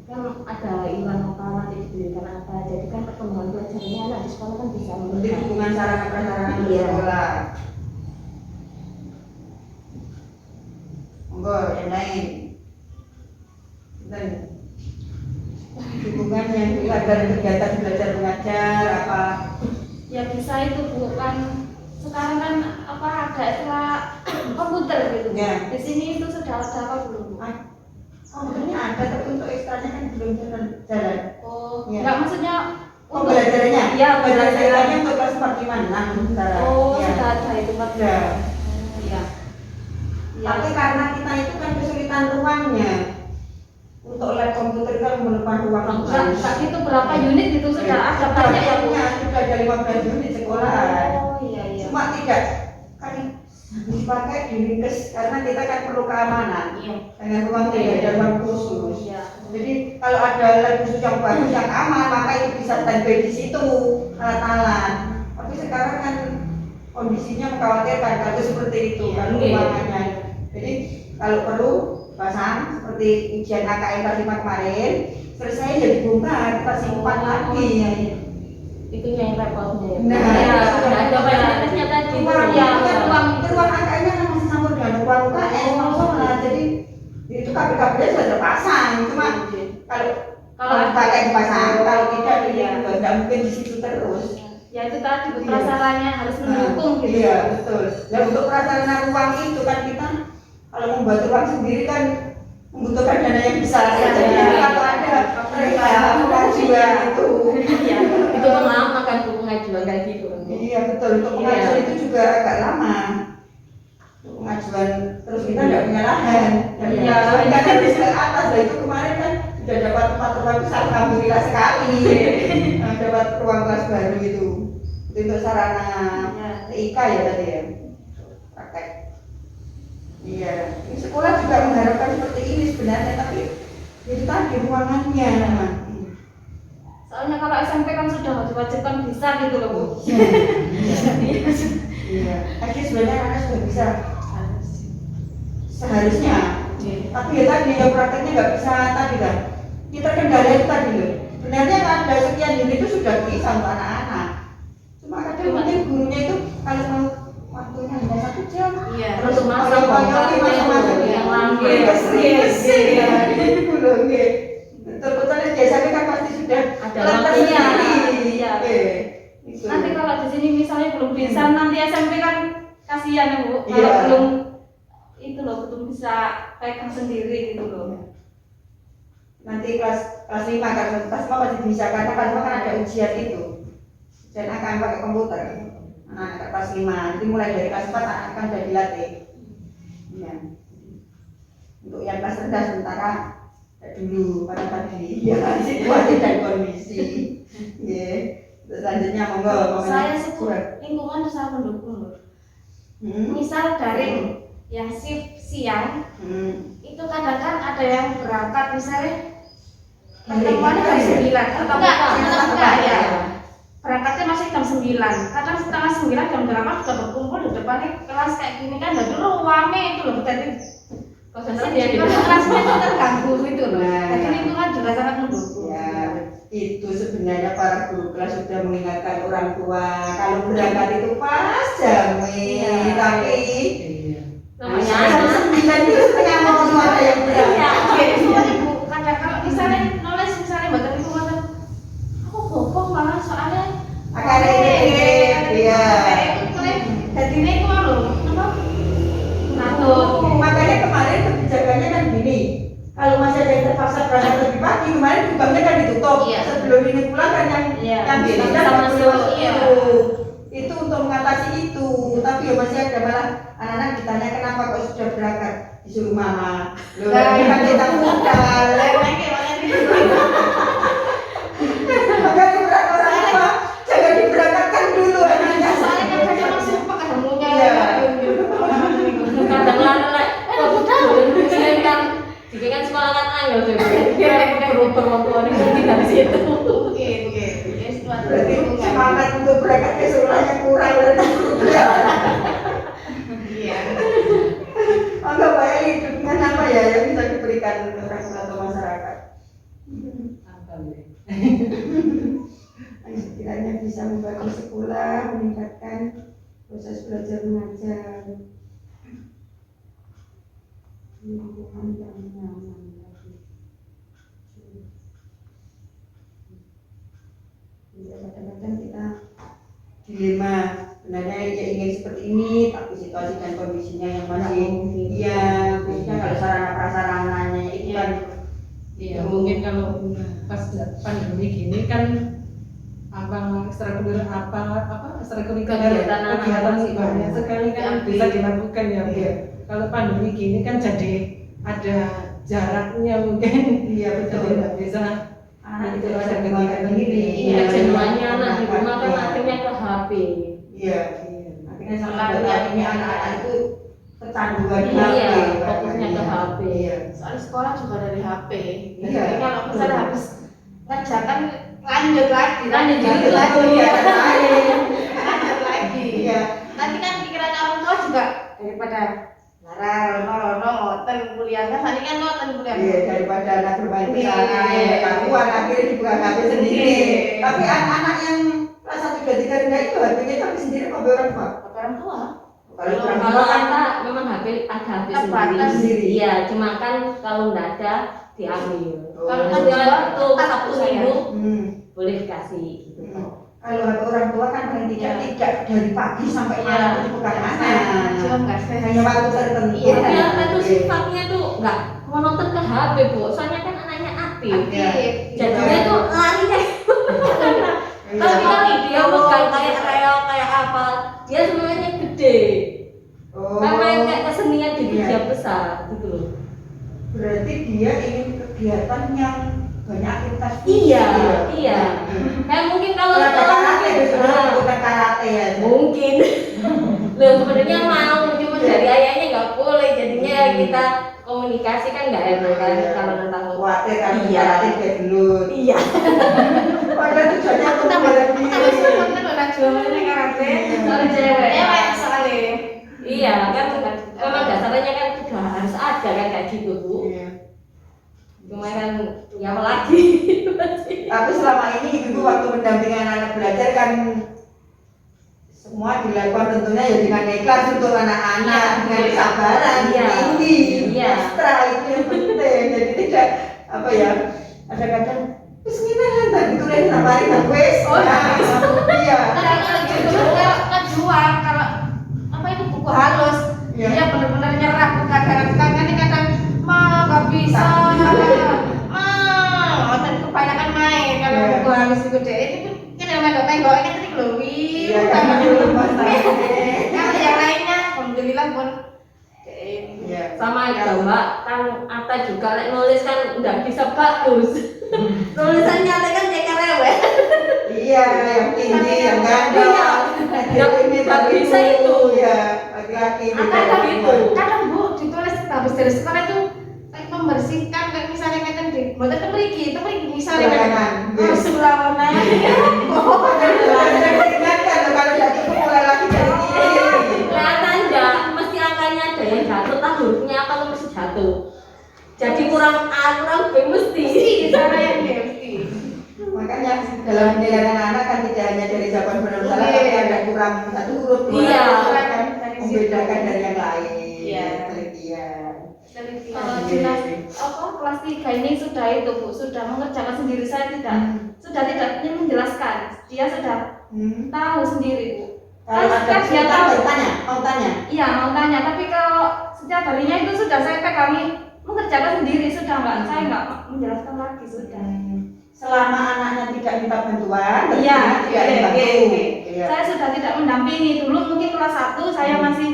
Kan ada iuran apa nanti diberikan apa, jadi kan perkembangan belajarnya anak di sekolah kan bisa Jadi meningkat. dukungan sarana prasarana di Iya. sekolah. Monggo yang lain. Dan dukungannya agar kegiatan belajar mengajar apa? Ya bisa itu Bu, kan sekarang kan apa ada istilah komputer gitu. Ya. Di sini itu sudah ada apa belum Bu? Komputernya ada tapi untuk ekstranya kan belum jalan. Oh, Ya. enggak maksudnya Pembelajarannya? Ya, pembelajarannya untuk kelas 4, 5, 6 sementara. Oh, Ya. sudah ada itu Pak. Ya. Iya. Ya. Tapi karena kita itu kan kesulitan ruangnya. Untuk lab komputer kan memerlukan ruang yang besar. Itu berapa unit itu sudah ada banyak ya Bu? Sudah ada 15 unit sekolah. Oh iya iya. Cuma tidak kan dipakai di ringkes karena kita kan perlu keamanan. Iya. Dengan ruang tidak ada ruang khusus. Iya. Jadi kalau ada lab khusus yang bagus yang aman maka itu bisa standby di situ alat-alat. Tapi sekarang kan kondisinya mengkhawatirkan kalau seperti itu kan ruangannya. Jadi kalau perlu pasang seperti ujian AKM kelas 5 kemarin selesai ya dibongkar kita simpan lagi. Itu yang repotnya. Nah, ya, ada fasilitasnya tadi. Ruang AKM-nya kan masih sama dengan ruang UKM. Jadi itu kabel-kabelnya sudah terpasang. Cuma kalau pakai dipasang, kalau tidak ya nggak mungkin di situ terus. Ya itu tadi prasaranya harus mendukung gitu. Iya betul. Dan untuk prasarana ruang itu kan kita kalau membuat ruang sendiri kan membutuhkan dana yang besar. Jadi kalau ada mereka pengajuan itu, itu kan lama kan pengajuan kayak gitu. Iya betul. Untuk pengajuan itu juga agak lama. Untuk pengajuan terus kita tidak punya lahan. Iya. Kita harus ke atas. Lah itu kemarin kan sudah dapat tempat ruang besar. Alhamdulillah sekali. Dapat ruang kelas baru itu. Itu untuk sarana TIK ya tadi ya. Praktek. Iya, ini sekolah juga mengharapkan seperti ini sebenarnya, tapi itu tadi ruangannya. Soalnya kalau SMP kan sudah diwajibkan bisa gitu loh Bu. Iya. Tadi sebenarnya anak sudah bisa. Seharusnya. Tapi ya tadi ya prakteknya nggak bisa tadi kan. Kita kendala itu tadi loh. Sebenarnya ada sekian unit itu sudah bisa untuk anak-anak. Cuma kadang mungkin gurunya itu kalau mau waktunya hanya 1 jam. Iya. Terus masuk yang langgeng. Betul-betul biasanya kan pasti sudah ada waktunya. Iya. Nanti kalau di sini misalnya belum bisa, nanti SMP kan kasihan ya Bu. Kalau Iya. belum itu loh belum bisa pegang sendiri gitu loh. Nanti kelas 5 kan kelas 5 masih bisa karena kelas 5 kan ada ujian itu. Dan akan pakai komputer. Anak kelas 5, nanti mulai dari kelas 4 akan sudah dilatih. Ya. Untuk yang kelas rendah sementara dulu pada tadi ya situasi dan kondisi. Ya. Terus selanjutnya monggo. Saya support lingkungan sangat mendukung loh. Misal dari yang shift siang itu kadang kan ada yang berangkat misalnya pertemuannya jam 9 atau enggak ya. Berangkatnya masih jam 9, kadang setengah 9 jam 8 sudah berkumpul di depan kelas kayak gini kan, dan dulu rame itu loh, jadi konsentrasi kelasnya itu terganggu gitu loh. Jadi lingkungan juga sangat mendukung. Ya, itu sebenarnya para guru kelas sudah mengingatkan orang tua kalau berangkat itu pas jam tapi namanya jam 9 itu setengah mau ada yang berangkat. Itu Ibu, kadang kalau misalnya nulis misalnya baca lingkungan, aku bokong malah soalnya Akarnya iya. Jadi ini aku loh, apa? Ngatur. Makanya kemarin kebijakannya kan gini, kalau masih ada yang terpaksa berangkat lebih pagi, kemarin gerbangnya kan ditutup. Iya. Sebelum ini pulang kan yang bisa masuk iya. itu untuk mengatasi itu. Tapi ya masih ada malah anak-anak ditanya kenapa kok sudah berangkat, disuruh mama. Loh, ini kan kita modal. Makanya berangkat orang tua jangan diberangkatkan dulu anaknya. Soalnya kan kadang masuk apa ketemunya. kadang lari kan jika kan sekolah kan angel sih berubah waktu orang tidak di situ. Oke. Berarti semangat untuk berangkat ke sekolahnya kurang dari Iya. Maka Pak Eli dukungan apa ya yang bisa diberikan untuk orang tua atau masyarakat? Sekiranya bisa membantu sekolah meningkatkan proses belajar mengajar. Lingkungan yang nyaman lagi. kadang-kadang kita dilema sebenarnya dia ingin seperti ini tapi situasi dan kondisinya yang masih iya khususnya kalau sarana prasarananya itu kan Iya, mungkin kalau pas pandemi gini kan ekstrakurikuler Kegiatan anak-anak banyak sekali kan bisa dilakukan ya Bu. Iya. Kalau pandemi gini kan jadi ada jaraknya mungkin. iya Jadi betul nggak bisa anak itu ada ada kegiatan kegiatan sendiri Iya, jenuhnya anak di rumah kan akhirnya ke HP. iya akhirnya sampai akhirnya anak-anak itu kecanduan di Iya, HP. fokusnya ke HP. Iya. Soalnya sekolah juga dari HP. Iya. Jadi kalau misalnya habis ngajarkan lanjut lagi Lanjut lanjut lagi Iya, lanjut lagi. iya. Nanti kan pikiran orang tua juga daripada larang rono ngoten kuliah kan tadi kan ngoten kuliah. Iya, daripada anak bermain ke sana Iya. ya karuan akhirnya dibuka HP sendiri. Iya. Tapi anak-anak yang kelas 1 2 3 rendah itu HP-nya tapi sendiri apa orang tua? Orang tua. Kalau orang Kalau tua kan kita memang HP ada HP Terbatas sendiri. sendiri. Iya, cuma kan kalau nggak ada diambil. Oh. Kalau Kan dia juga waktu tas Sabtu saya. Minggu hmm. boleh dikasih gitu. Kalau HP orang tua kan paling tidak Iya. tidak dari pagi sampai Iya. malam itu bukan anak. Cuma nggak sehat. Hanya waktu tertentu. Iya. Tapi anak itu Iya. sifatnya tuh nggak mau nonton ke HP Bu. Soalnya kan anaknya aktif. Iya. Jadinya tuh larinya. Iya. Kalau kita dia pegang kayak reok kayak apa, dia semuanya gede. Oh. Kan main kayak kesenian di Iya. dia besar gitu loh. Berarti dia ingin kegiatan yang banyak aktivitas fisik. Iya, Ya? iya. Kayak mungkin kalau Karate sekolah karate mungkin biasanya bukan karate ya. mungkin. Loh sebenarnya mau cuma dari ayahnya nggak boleh, jadinya ya kita komunikasi kan nggak enak kan kalau tentang Khawatir kan Iya. karate dia gelut. Iya. Padahal tujuannya untuk Tambah bela tambah diri. seneng kan udah jualannya karate. Soalnya cewek. Cewek soalnya. Iya kan memang dasarnya kan sudah harus ada kan kayak gitu Bu. Iya. Cuma kan ya apa lagi? Tapi selama ini ibu waktu mendampingi anak-anak belajar kan semua dilakukan tentunya ya dengan ikhlas untuk anak-anak Iya. dengan kesabaran Iya. tinggi Iya. ekstra itu yang penting jadi tidak apa ya ada kadang terus kita kan ditulis namanya dan wes Oh, iya Kalau gitu kejual kalau apa itu buku halus Iya. dia benar-benar nyerah bukan kadang-kadang kadang mah nggak bisa dan kebanyakan main kalau Iya. buku halus itu deh itu kan yang tengok kan tadi glowing iya kan kalau yang lainnya alhamdulillah pun iya Sama aja Mbak, kan Ata juga lek nulis kan nggak bisa bagus. Tulisannya Ata kan kayak rewel. iya yang tinggi yang gandong Nggak bisa itu. ya laki-laki kadang gitu. kadang Bu ditulis habis dari sekolah itu kayak membersihkan kayak misalnya kan di buatan temeriki misalnya kan Sulawanan, iya. Sulawanan ingatkan kalau jadi mulai lagi dari sini Kelihatan nggak? Mesti angkanya ada yang jatuh, tak hurufnya apa tuh mesti jatuh. Jadi kurang A, kurang B mesti. di sana yang dia mesti makanya dalam penilaian anak kan tidak hanya dari jawaban benar salah Iya. tapi ada kurang satu huruf dua Iya. huruf kan membedakan dari yang lain Iya. penelitian Kalau jelas apa kelas 3 ini sudah itu Bu, sudah mengerjakan sendiri, saya tidak sudah tidak ingin menjelaskan, dia sudah tahu sendiri Bu. kalau ada Kan dia tahu. mau tanya Iya mau tanya, tapi kalau setiap harinya itu sudah saya pegangi mengerjakan sendiri, sudah nggak saya nggak menjelaskan lagi sudah. selama anaknya tidak minta bantuan Iya, tidak iya, dibantu iya. Iya. Saya sudah tidak mendampingi dulu, mungkin kelas 1 saya masih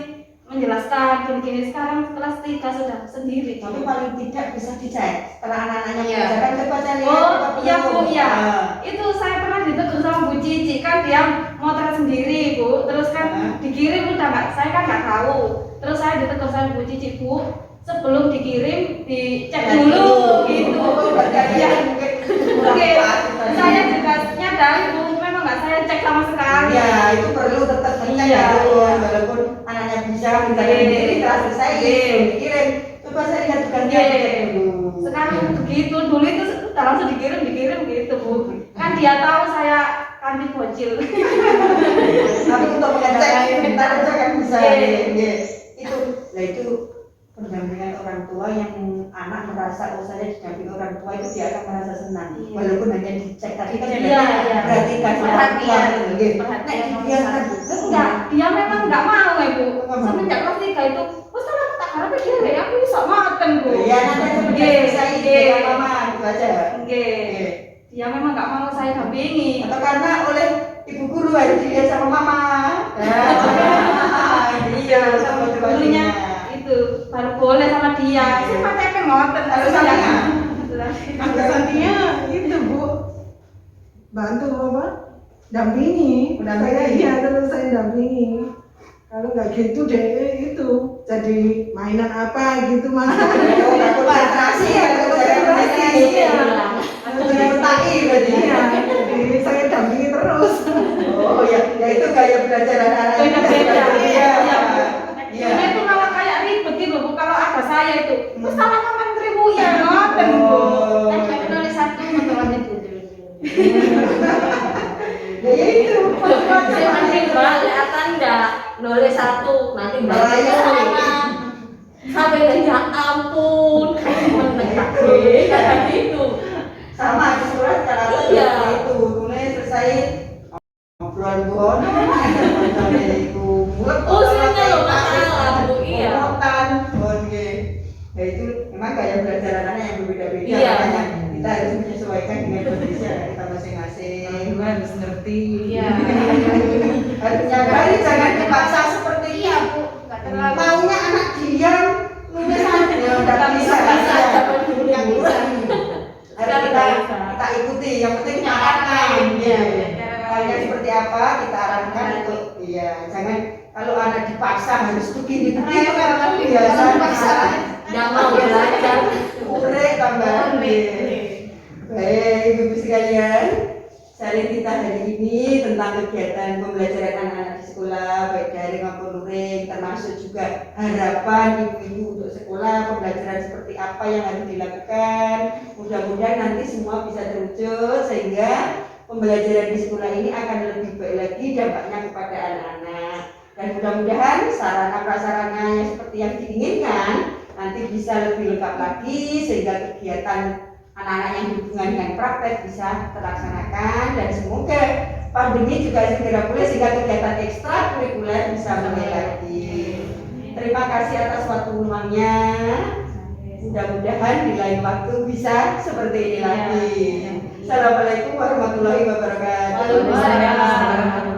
menjelaskan begini, sekarang kelas 3 sudah sendiri. tapi paling tidak bisa dicek setelah anak-anaknya Iya. mengerjakan coba saya lihat Oh coba iya belum. Bu, iya. Ah. Itu saya pernah ditegur sama Bu Cici kan dia motret sendiri Bu, terus kan dikirim udah nggak, saya kan nggak tahu. Terus saya ditegur sama Bu Cici, Bu sebelum dikirim dicek dulu gitu. Oh, berarti Ya. mungkin kurang Oke, pas. saya juga nyadari Bu, memang nggak saya cek sama sekali. Ya, itu perlu tetap dicek Iya. harus walaupun anaknya bisa mengerjakan Iya. sendiri setelah selesai Iya. dikirim. Coba saya lihat bukannya Iya. dicek dulu. Sekarang begitu, dulu itu udah langsung dikirim gitu Bu. Kan dia tahu saya kantin bocil. Tapi untuk mengecek sebentar aja kan bisa. Iya. Iya. Itu, nah itu pendampingan orang tua yang anak merasa oh saya didampingi orang tua itu dia akan merasa senang walaupun hanya dicek tadi kan berarti kan orang tua Perhatian. Enggak, dia memang enggak mau ibu. Semenjak kelas 3 itu, wes kalau tak harap dia kayak aku bisa makan bu. iya nanti sebenarnya bisa ide mama gitu aja Dia memang enggak mau saya dampingi. atau karena oleh ibu guru harus dilihat sama mama iya sama Dulunya itu baru boleh sama dia. Saya pakai ngoten kalau saya Alasannya itu Bu, bantu apa? Dampingi. Mendampingi. Iya terus saya dampingi. Kalau nggak gitu deh itu jadi mainan apa gitu malah. konsentrasi ya konsentrasi konsentrasi berarti Iya, jadi saya dampingi terus. oh ya itu gaya belajar anak-anak Beda-beda. iya Cuma itu malah kayak ribet gitu bu. Kalau ada saya itu, terus salah kapan ribu ya ngoten bu. Oh. Ada nulis satu motorannya dulu. ya itu Nanti mbak kelihatan enggak nulis satu, nanti mbak Iya. sana sampai ya ampun kayak menegak kayak gitu. sama di surat cara Iya. itu tulis selesai ngobrol bon sampai itu Usulnya loh masalah bu, iya. bon ya itu memang gaya belajar anaknya yang berbeda-beda Iya. makanya kita harus menyesuaikan dengan kondisi anak kita masing-masing Juga harus ngerti. Iya. harus nyadari jangan dipaksa seperti Iya bu, nggak terlalu. maunya anak diam nulis aja ya udah bisa yang bisa harus kita ikuti yang penting kita arahkan ya halnya seperti apa kita arahkan untuk iya jangan kalau anak dipaksa harus begini begitu kan biasa Nggak mau belajar. urek tambahan baik ibu-ibu sekalian sharing kita hari ini tentang kegiatan pembelajaran anak-anak di sekolah baik daring maupun luring termasuk juga harapan ibu-ibu untuk sekolah pembelajaran seperti apa yang harus dilakukan mudah-mudahan nanti semua bisa terwujud sehingga pembelajaran di sekolah ini akan lebih baik lagi dampaknya kepada anak-anak dan mudah-mudahan sarana prasarana yang seperti yang diinginkan nanti bisa lebih lengkap lagi sehingga kegiatan anak-anak yang berhubungan dengan praktek bisa terlaksanakan dan semoga pandemi juga segera pulih sehingga kegiatan ekstrakurikuler bisa mulai lagi. Terima kasih atas waktu luangnya. Mudah-mudahan di lain waktu bisa seperti ini lagi. Assalamualaikum warahmatullahi wabarakatuh. Waalaikumsalam.